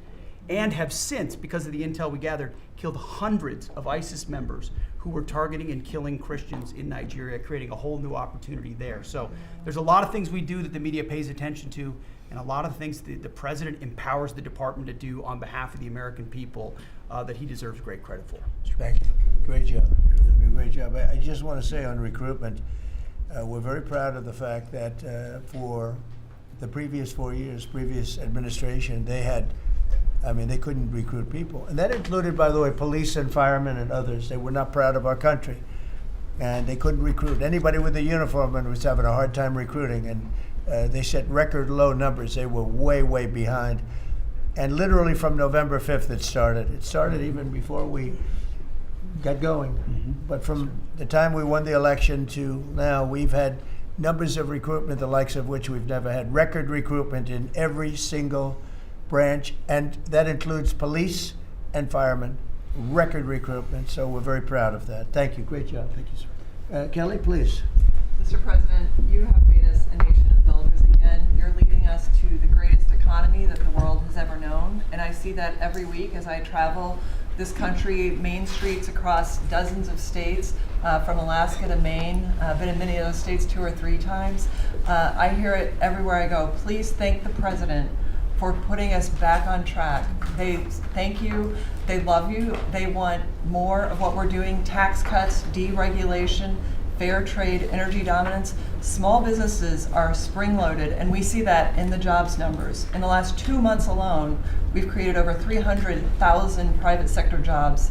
and have since, because of the intel we gathered, killed hundreds of ISIS members who were targeting and killing Christians in Nigeria, creating a whole new opportunity there. So there's a lot of things we do that the media pays attention to, and a lot of things the president empowers the department to do on behalf of the American people that he deserves great credit for. Thank you. Great job. You're doing a great job. I just want to say on recruitment, we're very proud of the fact that for the previous 4 years, previous administration, they couldn't recruit people. And that included, by the way, police and firemen and others. They were not proud of our country. And they couldn't recruit. Anybody with a uniform and was having a hard time recruiting. And they set record low numbers. They were way, way behind. And literally from November 5th it started. It started even before we got going. But from the time we won the election to now, we've had numbers of recruitment, the likes of which we've never had. Record recruitment in every single branch, and that includes police and firemen. Record recruitment, so we're very proud of that. Thank you. Great job. Thank you, sir. Kelly, please. Mr. President, you have made us a nation of builders again. You're leading us to the greatest economy that the world has ever known, and I see that every week as I travel this country, main streets across dozens of states, from Alaska to Maine. I've been in many of those states 2 or 3 times. I hear it everywhere I go. Please thank the President for putting us back on track. They thank you, they love you, they want more of what we're doing: tax cuts, deregulation, fair trade, energy dominance. Small businesses are spring-loaded, and we see that in the jobs numbers. In the last 2 months alone, we've created over 300,000 private sector jobs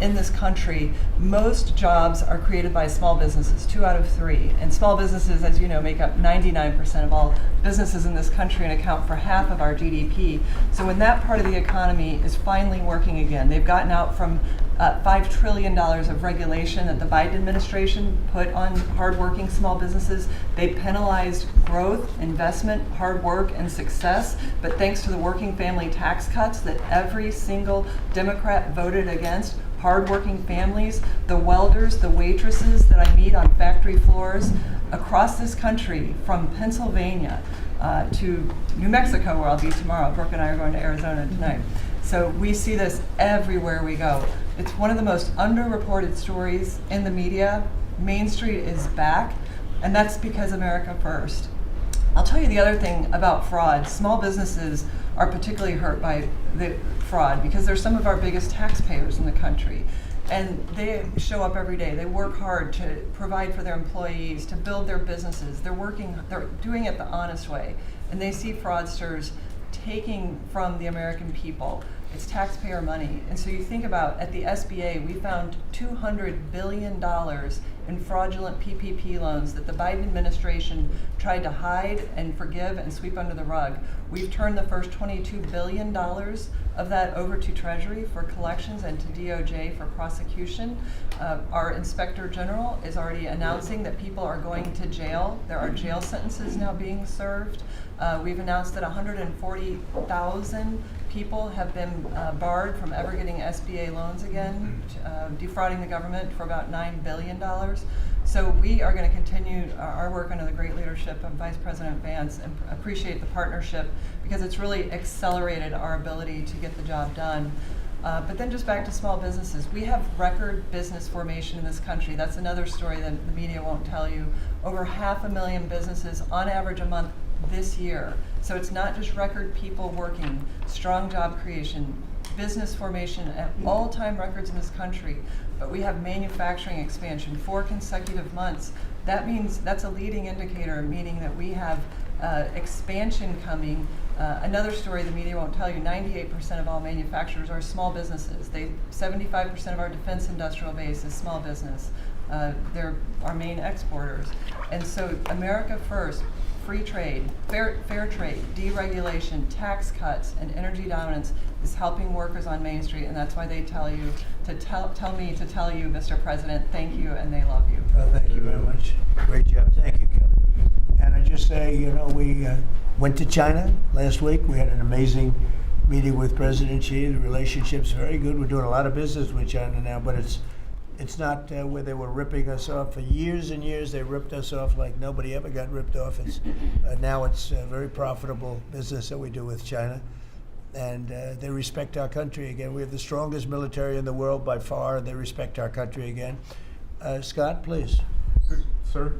in this country. Most jobs are created by small businesses, 2 out of 3. And small businesses, as you know, make up 99% of all businesses in this country and account for half of our GDP. So when that part of the economy is finally working again, they've gotten out from $5 trillion of regulation that the Biden administration put on hardworking small businesses. They penalized growth, investment, hard work, and success. But thanks to the working family tax cuts that every single Democrat voted against, hardworking families, the welders, the waitresses that I meet on factory floors across this country, from Pennsylvania to New Mexico, where I'll be tomorrow. Brooke and I are going to Arizona tonight. So we see this everywhere we go. It's one of the most underreported stories in the media. Main Street is back, and that's because America first. I'll tell you the other thing about fraud. Small businesses are particularly hurt by the fraud because they're some of our biggest taxpayers in the country. And they show up every day. They work hard to provide for their employees, to build their businesses. They're doing it the honest way. And they see fraudsters taking from the American people. It's taxpayer money. And so you think about, at the SBA, we found $200 billion in fraudulent PPP loans that the Biden administration tried to hide and forgive and sweep under the rug. We've turned the first $22 billion of that over to Treasury for collections and to DOJ for prosecution. Our Inspector General is already announcing that people are going to jail. There are jail sentences now being served. We've announced that 140,000 people have been barred from ever getting SBA loans again, defrauding the government for about $9 billion. So we are going to continue our work under the great leadership of Vice President Vance, and appreciate the partnership because it's really accelerated our ability to get the job done. But then just back to small businesses. We have record business formation in this country. That's another story that the media won't tell you. Over 500,000 businesses on average a month this year. So it's not just record people working, strong job creation, business formation at all-time records in this country, but we have manufacturing expansion 4 consecutive months. That means that's a leading indicator, meaning that we have expansion coming. Another story the media won't tell you, 98% of all manufacturers are small businesses. 75% of our defense industrial base is small business. They're our main exporters. And so America first, free trade, fair trade, deregulation, tax cuts, and energy dominance is helping workers on Main Street, and that's why they tell you to tell me to tell you, Mr. President, thank you, and they love you. Well, thank you very much. Great job. Thank you, Kelly. And I just say, you know, we went to China last week. We had an amazing meeting with President Xi. The relationship's very good. We're doing a lot of business with China now, but it's not where they were ripping us off. For years and years, they ripped us off like nobody ever got ripped off. Now it's a very profitable business that we do with China. And they respect our country again. We have the strongest military in the world by far, and they respect our country again. Scott, please. Sir,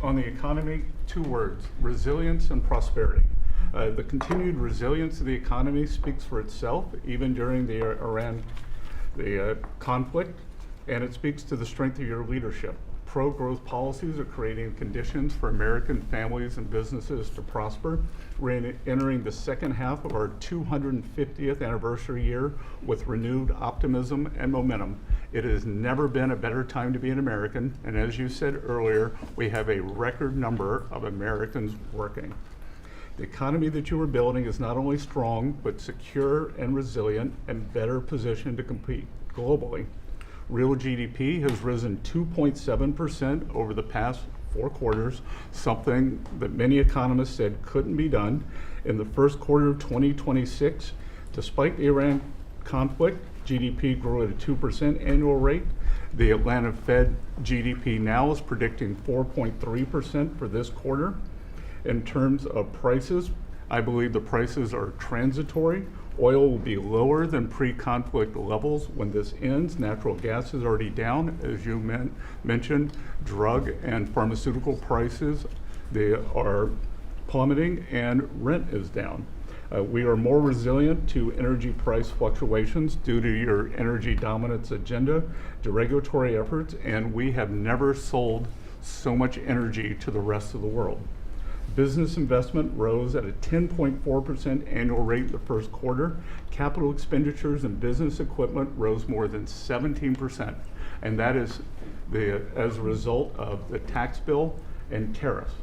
on the economy, 2 words: resilience and prosperity. The continued resilience of the economy speaks for itself, even during the Iran conflict, and it speaks to the strength of your leadership. Pro-growth policies are creating conditions for American families and businesses to prosper. We're entering the second half of our 250th anniversary year with renewed optimism and momentum. It has never been a better time to be an American, and as you said earlier, we have a record number of Americans working. The economy that you are building is not only strong, but secure and resilient and better positioned to compete globally. Real GDP has risen 2.7% over the past 4 quarters, something that many economists said couldn't be done. In the first quarter of 2026, despite the Iran conflict, GDP grew at a 2% annual rate. The Atlanta Fed GDP now is predicting 4.3% for this quarter. In terms of prices, I believe the prices are transitory. Oil will be lower than pre-conflict levels when this ends. Natural gas is already down, as you mentioned. Drug and pharmaceutical prices, they are plummeting, and rent is down. We are more resilient to energy price fluctuations due to your energy dominance agenda, to regulatory efforts, and we have never sold so much energy to the rest of the world. Business investment rose at a 10.4% annual rate in the first quarter. Capital expenditures and business equipment rose more than 17%, and that is as a result of the tax bill and tariffs.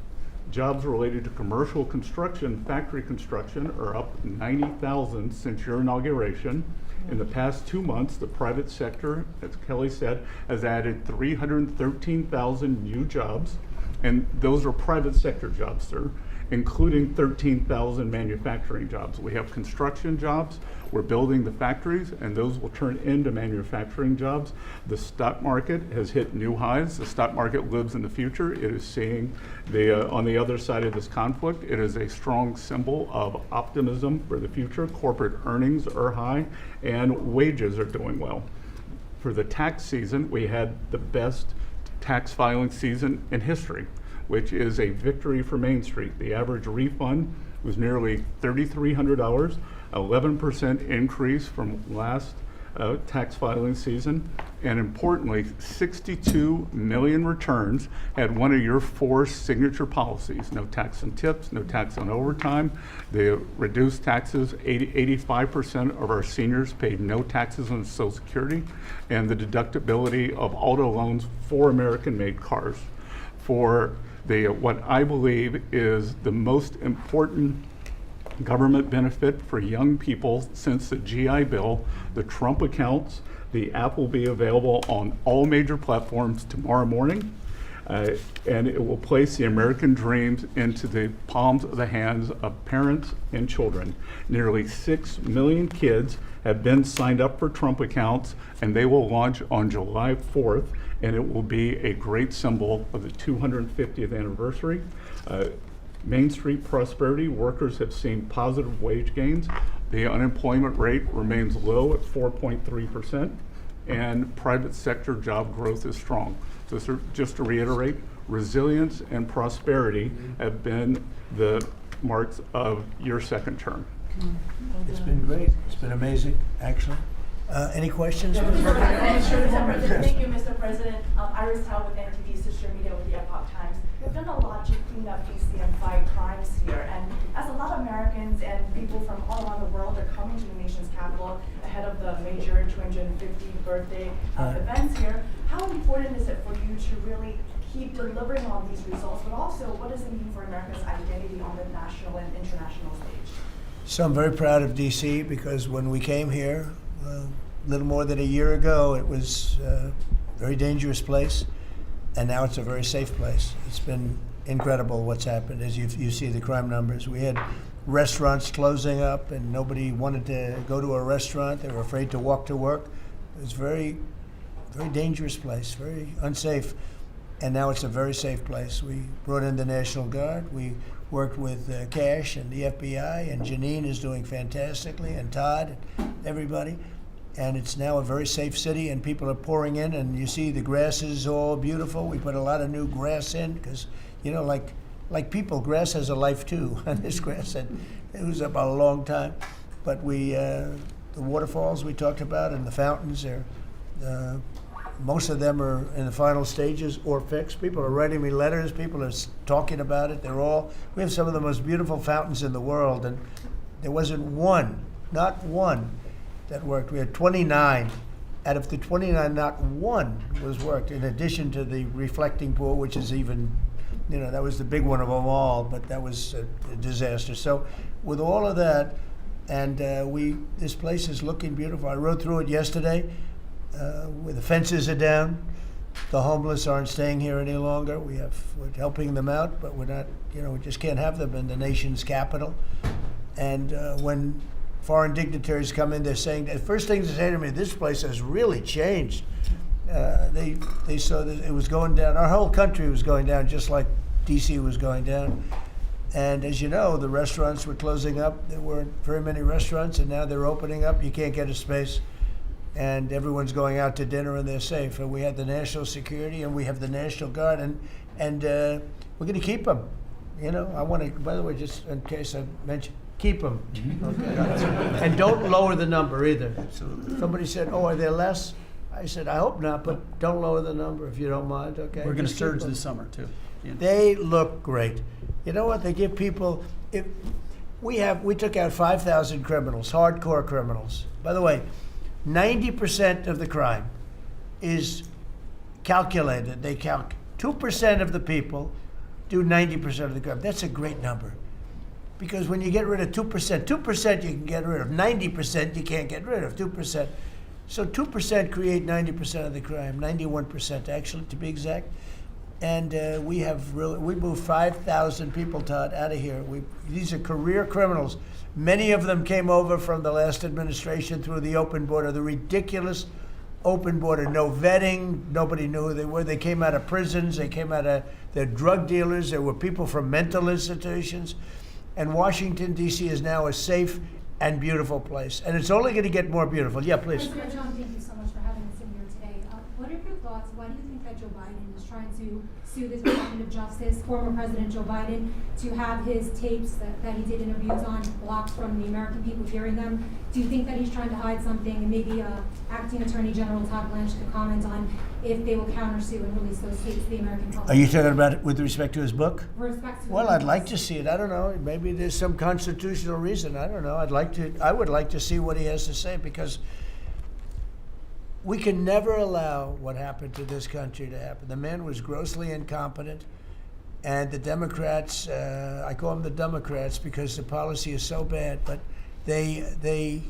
Jobs related to commercial construction, factory construction, are up 90,000 since your inauguration. In the past 2 months, the private sector, as Kelly said, has added 313,000 new jobs, and those are private sector jobs, sir, including 13,000 manufacturing jobs. We have construction jobs, we're building the factories, and those will turn into manufacturing jobs. The stock market has hit new highs. The stock market lives in the future. It is seeing on the other side of this conflict, it is a strong symbol of optimism for the future. Corporate earnings are high, and wages are doing well. For the tax season, we had the best tax filing season in history, which is a victory for Main Street. The average refund was nearly $3,300, 11% increase from last tax filing season. And importantly, 62 million returns had one of your 4 signature policies: no tax on tips, no tax on overtime. They reduced taxes. 85% of our seniors paid no taxes on Social Security, and the deductibility of auto loans for American-made cars. For what I believe is the most important government benefit for young people since the GI Bill, the Trump accounts. The app will be available on all major platforms tomorrow morning, and it will place the American dreams into the palms of the hands of parents and children. Nearly 6 million kids have been signed up for Trump accounts, and they will launch on July 4th, and it will be a great symbol of the 250th anniversary. Main Street prosperity, workers have seen positive wage gains. The unemployment rate remains low at 4.3%, and private sector job growth is strong. So just to reiterate, resilience and prosperity have been the marks of your second term. It's been great. It's been amazing, actually. Any questions? Thank you, Mr. President. Iris Tao with NTV Sister Media with the Epoch Times. We've done a lot to clean up DC and fight crimes here. And as a lot of Americans and people from all around the world are coming to the nation's capital ahead of the major 250th birthday events here, how important is it for you to really keep delivering on these results, but also what does it mean for America's identity on the national and international stage? So I'm very proud of DC because when we came here, a little more than a year ago, it was a very dangerous place, and now it's a very safe place. It's been incredible what's happened as you see the crime numbers. We had restaurants closing up, and nobody wanted to go to a restaurant. They were afraid to walk to work. It was a very, very dangerous place, very unsafe, and now it's a very safe place. We brought in the National Guard. We worked with Cash and the FBI, and Janine is doing fantastically, and Todd, and everybody. And it's now a very safe city, and people are pouring in, and you see the grass is all beautiful. We put a lot of new grass in because, you know, like people, grass has a life too. And this grass, it was up a long time. But the waterfalls we talked about and the fountains, most of them are in the final stages or fixed. People are writing me letters. People are talking about it. We have some of the most beautiful fountains in the world, and there wasn't one, not one, that worked. We had 29. Out of the 29, not one was worked, in addition to the reflecting pool, which is even, that was the big one of them all, but that was a disaster. So with all of that, and this place is looking beautiful. I rode through it yesterday. where the fences are down. The homeless aren't staying here any longer. We're helping them out, but we're not, we just can't have them in the nation's capital. And when foreign dignitaries come in, they're saying, the first thing they say to me, this place has really changed. They saw that it was going down. Our whole country was going down, just like DC was going down. And as you know, the restaurants were closing up. There weren't very many restaurants, and now they're opening up. You can't get a space. And everyone's going out to dinner and they're safe. And we had the national security and we have the National Guard, and we're going to keep them. I want to, by the way, just in case I mentioned, keep them. Okay. And don't lower the number either. Somebody said, oh, are there less? I said, I hope not, but don't lower the number if you don't mind, okay? We're going to Just keep surge them. this summer, too. Yeah. They look great. You know what? They give people, we took out 5,000 criminals, hardcore criminals. By the way, 90% of the crime is calculated. 2% of the people do 90% of the crime. That's a great number. Because when you get rid of 2% you can get rid of. 90% you can't get rid of, 2%. So 2% create 90% of the crime, 91% actually, to be exact. And we moved 5,000 people, Todd, out of here. These are career criminals. Many of them came over from the last administration through the open border, the ridiculous open border, no vetting, nobody knew who they were. They came out of prisons, they're drug dealers, there were people from mental institutions. And Washington, D.C. is now a safe and beautiful place. And it's only going to get more beautiful. Yeah, please. President Trump, thank you so much for having us in here today. What are your thoughts? Why do you think that Joe Biden is trying to sue this Department of Justice, former President Joe Biden, to have his tapes that he did interviews on blocked from the American people hearing them? Do you think that he's trying to hide something? And maybe Acting Attorney General Todd Blanche could comment on if they will countersue and release those tapes to the American public. Are you talking about it with respect to his book? With respect to Well, I'd like to see it. I don't know. Maybe there's some constitutional reason. I don't know. I would like to see what he has to say, because we can never allow what happened to this country to happen. The man was grossly incompetent, and the Democrats, I call them the Democrats because the policy is so bad, but they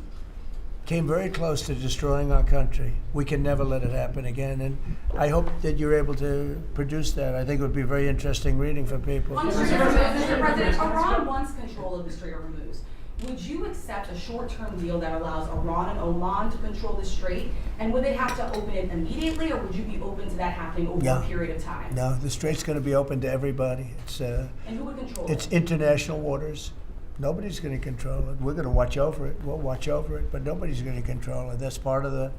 came very close to destroying our country. We can never let it happen again, and I hope that you're able to produce that. I think it would be very interesting reading for people. Mr. President, Iran wants control of the Strait of Hormuz. Would you accept a short-term deal that allows Iran and Oman to control the strait? And would they have to open it immediately, or would you be open to that happening over a period of time? No, the strait's going to be open to everybody. And who would control It's it? international waters. Nobody's going to control it. We're going to watch over it. We'll watch over it, but nobody's going to control it. That's part of the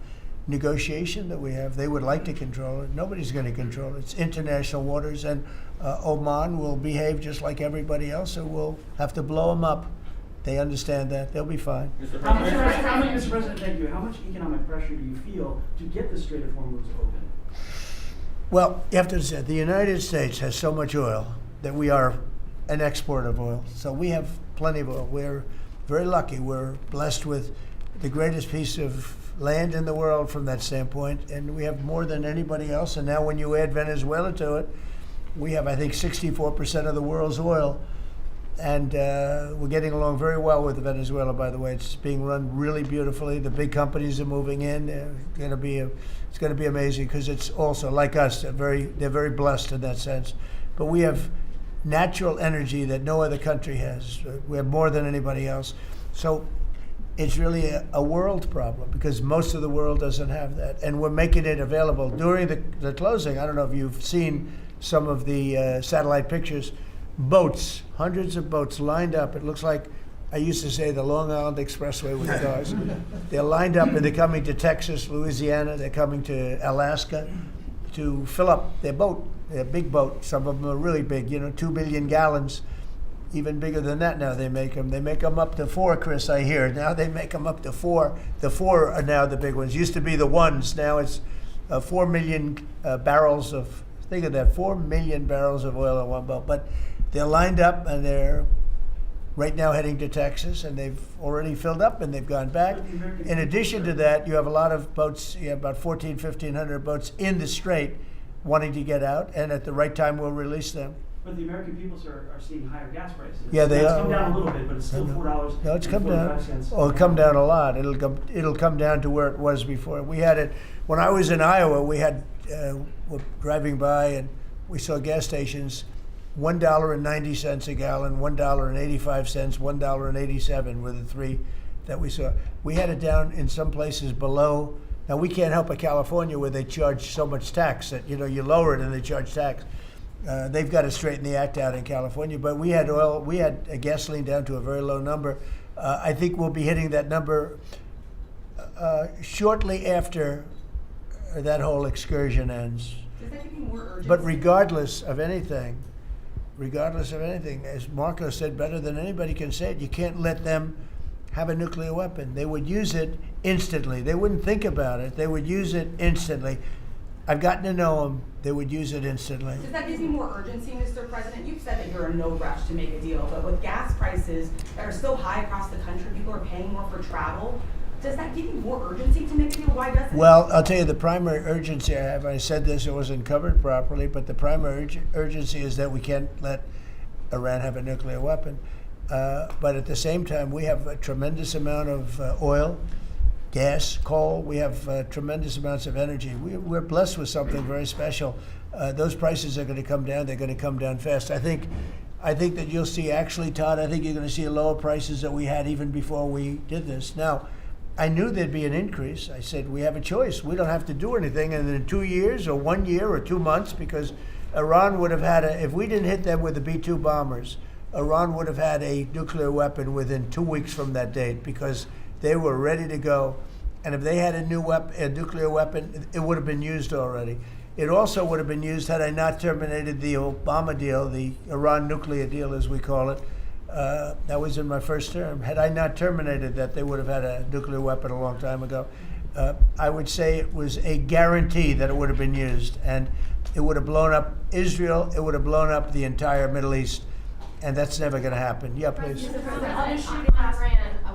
negotiation that we have. They would like to control it. Nobody's going to control it. It's international waters, and Oman will behave just like everybody else, so we'll have to blow them up. They understand that. They'll be fine. Mr. President, thank you. How much economic pressure do you feel to get the Strait of Hormuz open? Well, you have to say, the United States has so much oil that we are an exporter of oil. So we have plenty of oil. We're very lucky. We're blessed with the greatest piece of land in the world from that standpoint, and we have more than anybody else. And now when you add Venezuela to it, we have, I think, 64% of the world's oil. And we're getting along very well with Venezuela, by the way. It's being run really beautifully. The big companies are moving in. It's going to be amazing, because it's also, like us, they're very blessed in that sense. But we have natural energy that no other country has. We have more than anybody else. So it's really a world problem, because most of the world doesn't have that. And we're making it available. During the closing, I don't know if you've seen some of the satellite pictures, boats, hundreds of boats lined up. It looks like, I used to say, the Long Island Expressway with cars. They're lined up, and they're coming to Texas, Louisiana, they're coming to Alaska to fill up their boat. They're big boat. Some of them are really big, 2 billion gallons. Even bigger than that now they make them. They make them up to 4, Chris, I hear. Now they make them up to 4. The 4 are now the big ones. Used to be the 1s. Now it's 4 million barrels of, think of that, 4 million barrels of oil in one boat. But they're lined up, and they're right now heading to Texas, and they've already filled up, and they've gone back. In addition to that, you have a lot of boats. You have about 1,500 boats in the strait wanting to get out, and at the right time we'll release them. But the American people, sir, are seeing higher gas prices. Yeah, they It's are. come down a little bit, but it's still $4. No, it's come down. 45 cents. Oh, it'll come down a lot. It'll come down to where it was before. We had it when I was in Iowa. We had we're driving by and we saw gas stations, $1.90 a gallon, $1.85, $1.87 were the three that we saw. We had it down in some places below. Now we can't help but California where they charge so much tax that you lower it and they charge tax. They've got to straighten the act out in California, but we had gasoline down to a very low number. I think we'll be hitting that number shortly after that whole excursion ends. Does that give you more urgency? But regardless of anything, as Marco said better than anybody can say it, you can't let them have a nuclear weapon. They would use it instantly. They wouldn't think about it. They would use it instantly. I've gotten to know them. They would use it instantly. Does that give you more urgency, Mr. President? You've said that you're in no rush to make a deal, but with gas prices that are so high across the country, people are paying more for travel. Does that give you more urgency to make a deal? Why doesn't it? Well, I'll tell you the primary urgency I have. I said this, it wasn't covered properly, but the primary urgency is that we can't let Iran have a nuclear weapon. But at the same time, we have a tremendous amount of oil, gas, coal. We have tremendous amounts of energy. We're blessed with something very special. Those prices are going to come down. They're going to come down fast. I think that you'll see, actually, Todd, I think you're going to see lower prices that we had even before we did this. Now, I knew there'd be an increase. I said, we have a choice. We don't have to do anything. And in 2 years or 1 year or 2 months, because Iran would have had if we didn't hit them with the B-2 bombers, Iran would have had a nuclear weapon within 2 weeks from that date because they were ready to go. And if they had a nuclear weapon, it would have been used already. It also would have been used had I not terminated the Obama deal, the Iran nuclear deal, as we call it. That was in my first term. Had I not terminated that, they would have had a nuclear weapon a long time ago. I would say it was a guarantee that it would have been used. And it would have blown up Israel. It would have blown up the entire Middle East. And that's never going to happen. Yeah, please. On Iran,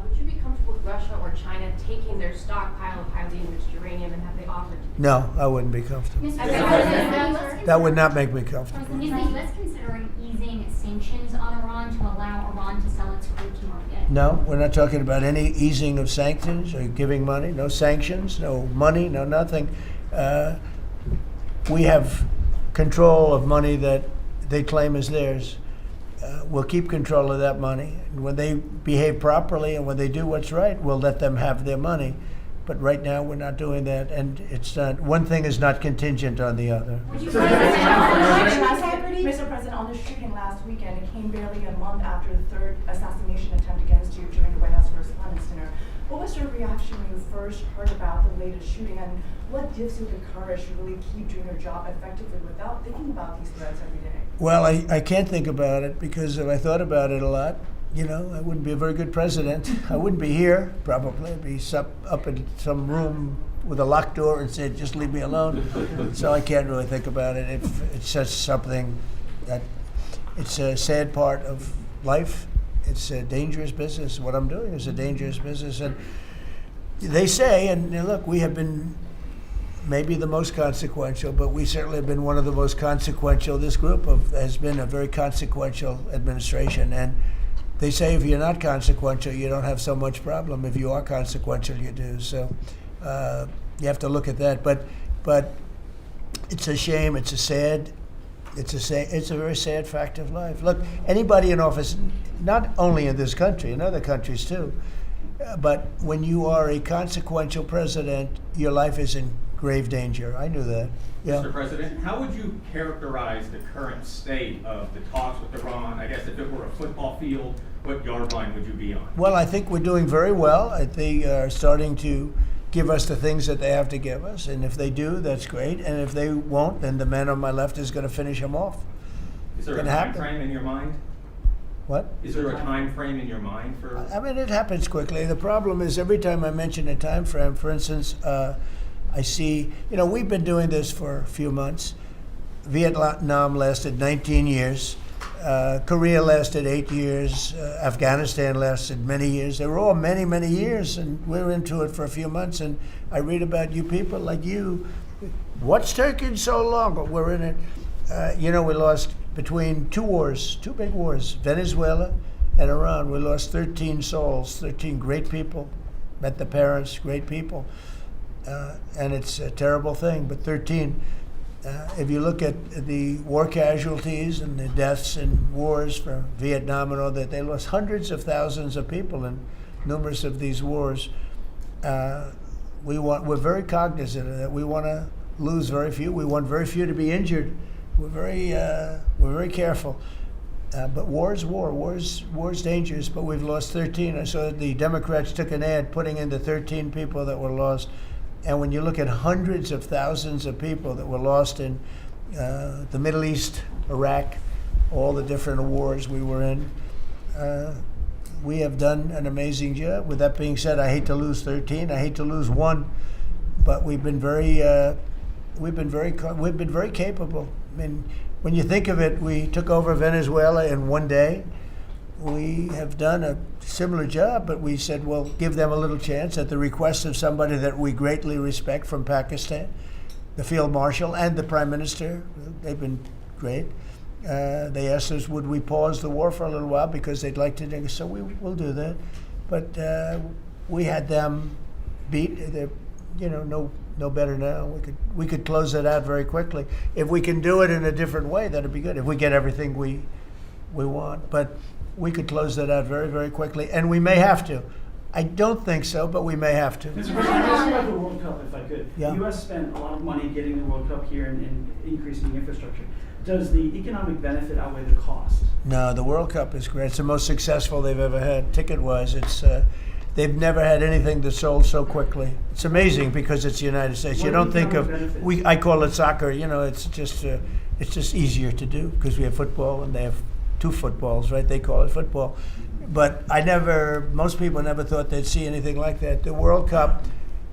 would you be comfortable with Russia or China taking their stockpile of highly enriched uranium and have they offered to? No, I wouldn't be comfortable. That That would not make me comfortable. Is the U.S. considering easing sanctions on Iran to allow Iran to sell its crude to market? No, we're not talking about any easing of sanctions or giving money. No sanctions, no money, no nothing. We have control of money that they claim is theirs. We'll keep control of that money. And when they behave properly and when they do what's right, we'll let them have their money. But right now, we're not doing that, and it's not. One thing is not contingent on the other. Mr. President, on the shooting last weekend, it came barely a month after the third assassination attempt against you during the White House Correspondents' Dinner. What was your reaction when you first heard about the latest shooting, and what gives you the courage to really keep doing your job effectively without thinking about these threats every day? Well, I can't think about it because if I thought about it a lot, I wouldn't be a very good president. I wouldn't be here, probably. I'd be up in some room with a locked door and say, just leave me alone. So I can't really think about it. It's just something that it's a sad part of life. It's a dangerous business. What I'm doing is a dangerous business. And they say, and look, we have been maybe the most consequential, but we certainly have been one of the most consequential. This group has been a very consequential administration. And they say if you're not consequential, you don't have so much problem. If you are consequential, you do. So you have to look at that. But it's a shame. It's a very sad fact of life. Look, anybody in office, not only in this country, in other countries too, but when you are a consequential president, your life is in grave danger. I knew that. Yeah. Mr. President, how would you characterize the current state of the talks with Iran? I guess if it were a football field, what yard line would you be on? Well, I think we're doing very well. They are starting to give us the things that they have to give us. And if they do, that's great. And if they won't, then the man on my left is going to finish them off. Is there a time frame in your mind? What? Is there a time frame in your mind for? I mean, it happens quickly. The problem is every time I mention a time frame, for instance, I see, we've been doing this for a few months. Vietnam lasted 19 years. Korea lasted 8 years. Afghanistan lasted many years. They were all many, many years, and we're into it for a few months. And I read about you people like you. What's taking so long? But we're in it. We lost between two wars, two big wars, Venezuela and Iran, we lost 13 souls, 13 great people. Met the parents, great people. And it's a terrible thing, but 13. If you look at the war casualties and the deaths in wars for Vietnam and all that, they lost hundreds of thousands of people in numerous of these wars. We're very cognizant of that. We want to lose very few. We want very few to be injured. We're very careful. But war is war. War's dangerous. But we've lost 13. I saw the Democrats took an ad putting in the 13 people that were lost. And when you look at hundreds of thousands of people that were lost in the Middle East, Iraq, all the different wars we were in, we have done an amazing job. With that being said, I hate to lose 13. I hate to lose one, but we've been very capable. I mean, when you think of it, we took over Venezuela in one day. We have done a similar job, but we said we'll give them a little chance at the request of somebody that we greatly respect from Pakistan, the Field Marshal and the Prime Minister. They've been great. They asked us, would we pause the war for a little while because they'd like to, so we will do that. But we had them beat. They're, no better now. We could close it out very quickly. If we can do it in a different way, that'd be good. If we get everything we want, but we could close that out very, very quickly, and we may have to. I don't think so, but we may have to. Mr. President, ask you about the World Cup, if I could. Yeah. The U.S. spent a lot of money getting the World Cup here and increasing the infrastructure. Does the economic benefit outweigh the cost? No, the World Cup is great. It's the most successful they've ever had, ticket-wise. It's they've never had anything that sold so quickly. It's amazing because it's the United States. You don't think of I call it soccer. It's just easier to do because we have football and they have two footballs, right? They call it football. But most people never thought they'd see anything like that. The World Cup,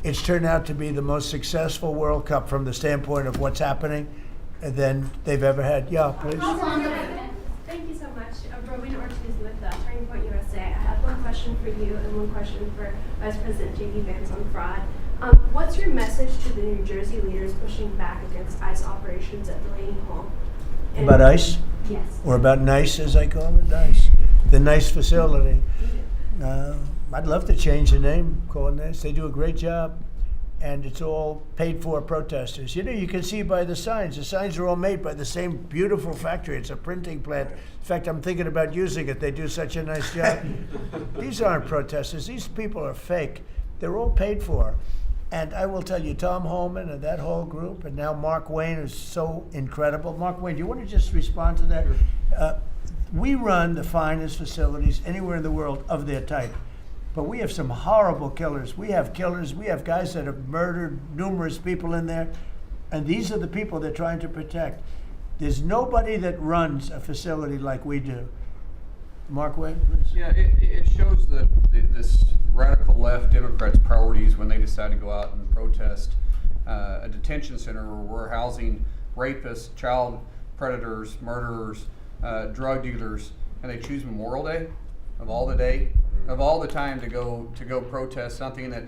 it's turned out to be the most successful World Cup from the standpoint of what's happening than they've ever had. Yeah, please. Thank you so much. Rowena Ortiz with Turning Point USA. I have one question for you and one question for Vice President J.D. Vance on fraud. What's your message to the New Jersey leaders pushing back against ICE operations at Delaney Hall? About ICE? Yes. Or about NICE, as I call it, NICE. The NICE facility. I'd love to change the name, call it NICE. They do a great job, and it's all paid for protesters. You can see by the signs. The signs are all made by the same beautiful factory. It's a printing plant. In fact, I'm thinking about using it. They do such a nice job. These aren't protesters. These people are fake. They're all paid for. And I will tell you, Tom Holman and that whole group, and now Mark Wayne is so incredible. Mark Wayne, do you want to just respond to that? Sure. We run the finest facilities anywhere in the world of their type. But we have some horrible killers. We have guys that have murdered numerous people in there. And these are the people they're trying to protect. There's nobody that runs a facility like we do. Mark Wayne, please. Yeah, it shows that this radical left Democrats' priorities when they decide to go out and protest a detention center where we're housing rapists, child predators, murderers, drug dealers, and they choose Memorial Day of all the time to go protest something that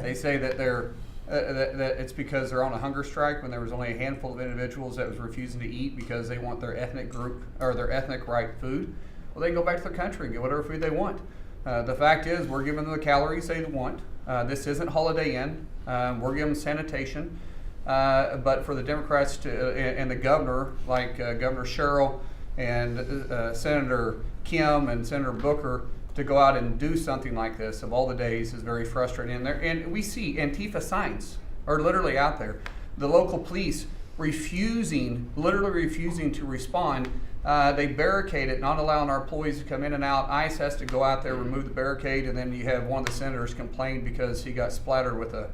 they say that that it's because they're on a hunger strike when there was only a handful of individuals that was refusing to eat because they want their ethnic group or their ethnic right food. Well, they can go back to their country and get whatever food they want. The fact is, we're giving them the calories they want. This isn't Holiday Inn. We're giving them sanitation. But for the Democrats and the governor, like Governor Sherrill and Senator Kim and Senator Booker, to go out and do something like this of all the days is very frustrating. And we see Antifa signs are literally out there. The local police literally refusing to respond. They barricade it, not allowing our employees to come in and out. ICE has to go out there, remove the barricade, and then you have one of the senators complain because he got splattered with a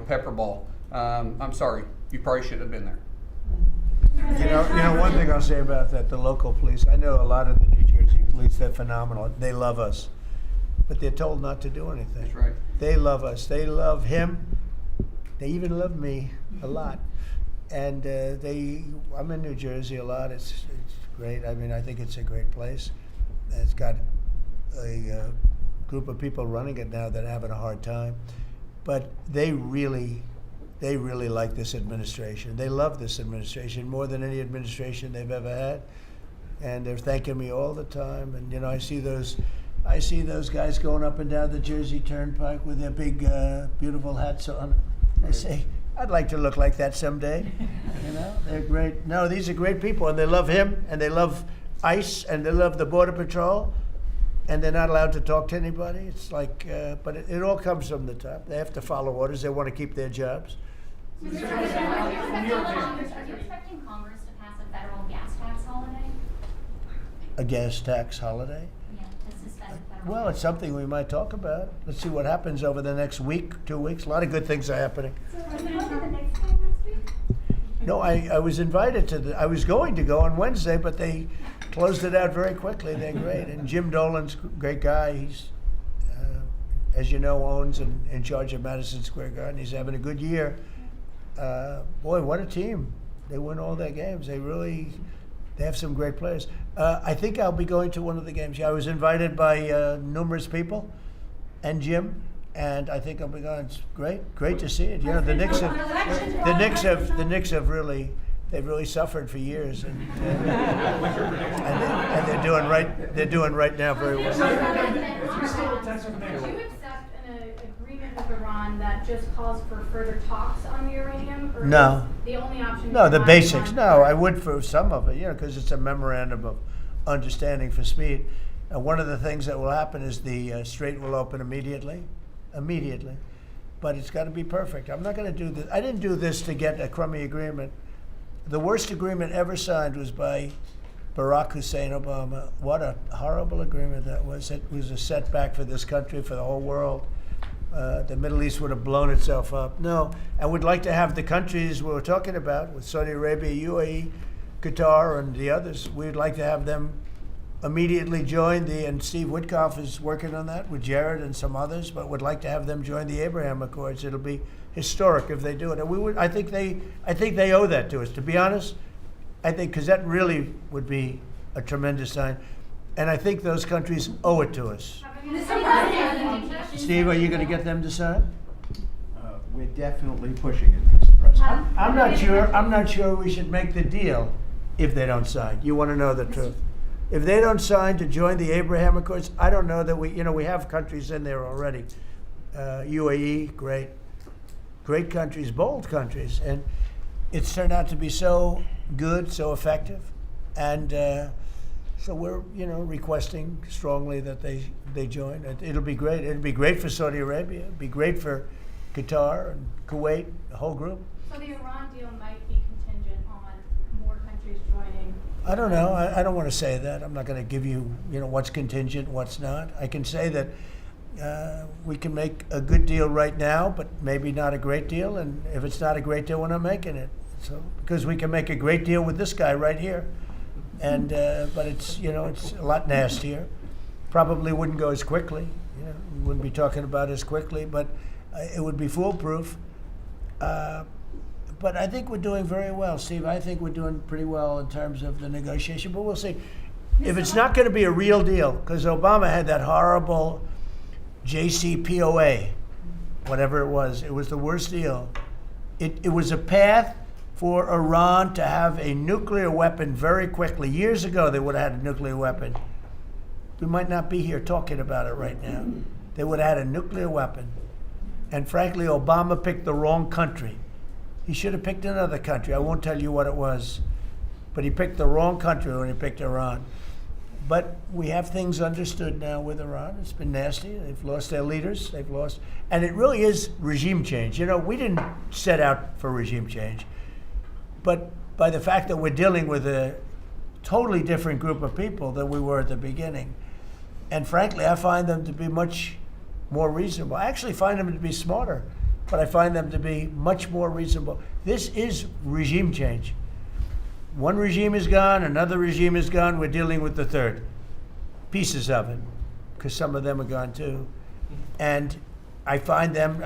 pepper ball. I'm sorry, you probably shouldn't have been there. One thing I'll say about that, the local police, I know a lot of the New Jersey police, they're phenomenal. They love us, but they're told not to do anything. That's right. They love us. They love him. They even love me a lot. And I'm in New Jersey a lot. It's great. I mean, I think it's a great place. It's got a group of people running it now that are having a hard time. But they really they really like this administration. They love this administration more than any administration they've ever had. And they're thanking me all the time. And, you know, I see those guys going up and down the Jersey Turnpike with their big, beautiful hats on. I say, I'd like to look like that someday. You know, they're great. No, these are great people, and they love him, and they love ICE, and they love the Border Patrol, and they're not allowed to talk to anybody. It's like, but it all comes from the top. They have to follow orders. They want to keep their jobs. Mr. President, are you expecting Congress to pass a federal gas tax holiday? A gas tax holiday? Yeah, to suspend federal. Well, it's something we might talk about. Let's see what happens over the next week, 2 weeks. A lot of good things are happening. So President Trump, the next time next week? No, I was invited to I was going to go on Wednesday, but they closed it out very quickly. They're great. And Jim Dolan's a great guy. He's, as you know, owns and in charge of Madison Square Garden. He's having a good year. Boy, what a team. They win all their games. They have some great players. I think I'll be going to one of the games. Yeah, I was invited by numerous people and Jim, and I think I'll be going. It's great to see it. You know, the Knicks have really, they've really suffered for years, and they're doing right. They're doing right now very well. Would you accept an agreement with Iran that just calls for further talks on the uranium? Or No. is the only option? No, the not basics. Iran? No, I would for some of it, you know, because it's a memorandum of understanding for speed. One of the things that will happen is the Strait will open immediately, but it's got to be perfect. I'm not going to do this. I didn't do this to get a crummy agreement. The worst agreement ever signed was by Barack Hussein Obama. What a horrible agreement that was. It was a setback for this country, for the whole world. The Middle East would have blown itself up. No, I would like to have the countries we were talking about, with Saudi Arabia, UAE, Qatar, and the others, we'd like to have them immediately join and Steve Witkoff is working on that with Jared and some others, but would like to have them join the Abraham Accords. It'll be historic if they do it. And I think they owe that to us, to be honest. I think, because that really would be a tremendous sign. And I think those countries owe it to us. Steve, are you going to get them to sign? We're definitely pushing it, Mr. President. I'm not sure we should make the deal if they don't sign. You want to know the truth. If they don't sign to join the Abraham Accords, I don't know that we have countries in there already. UAE, great countries, bold countries, and it's turned out to be so good, so effective, and so we're requesting strongly that they join. It'll be great. It'll be great for Saudi Arabia. It'll be great for Qatar and Kuwait, the whole group. So the Iran deal might be contingent on more countries joining. I don't know. I don't want to say that. I'm not going to give you, what's contingent, what's not. I can say that we can make a good deal right now, but maybe not a great deal. And if it's not a great deal, we're not making it. So because we can make a great deal with this guy right here, and but it's it's a lot nastier. Probably wouldn't go as quickly. We wouldn't be talking about as quickly, but it would be foolproof. But I think we're doing very well, Steve. I think we're doing pretty well in terms of the negotiation, but we'll see. If it's not going to be a real deal, because Obama had that horrible JCPOA, whatever it was the worst deal. It was a path for Iran to have a nuclear weapon very quickly. Years ago, they would have had a nuclear weapon. We might not be here talking about it right now. They would have had a nuclear weapon. And frankly, Obama picked the wrong country. He should have picked another country. I won't tell you what it was. But he picked the wrong country when he picked Iran. But we have things understood now with Iran. It's been nasty. They've lost their leaders. They've lost. And it really is regime change. We didn't set out for regime change. But by the fact that we're dealing with a totally different group of people than we were at the beginning. And frankly, I find them to be much more reasonable. I actually find them to be smarter, but I find them to be much more reasonable. This is regime change. One regime is gone, another regime is gone, we're dealing with the third. Pieces of it, because some of them are gone too. And I find them,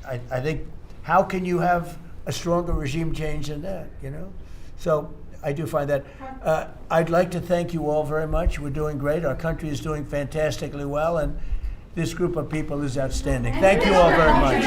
I think, how can you have a stronger regime change than that, So I do find that. I'd like to thank you all very much. We're doing great. Our country is doing fantastically well, and this group of people is outstanding. Thank you all very much.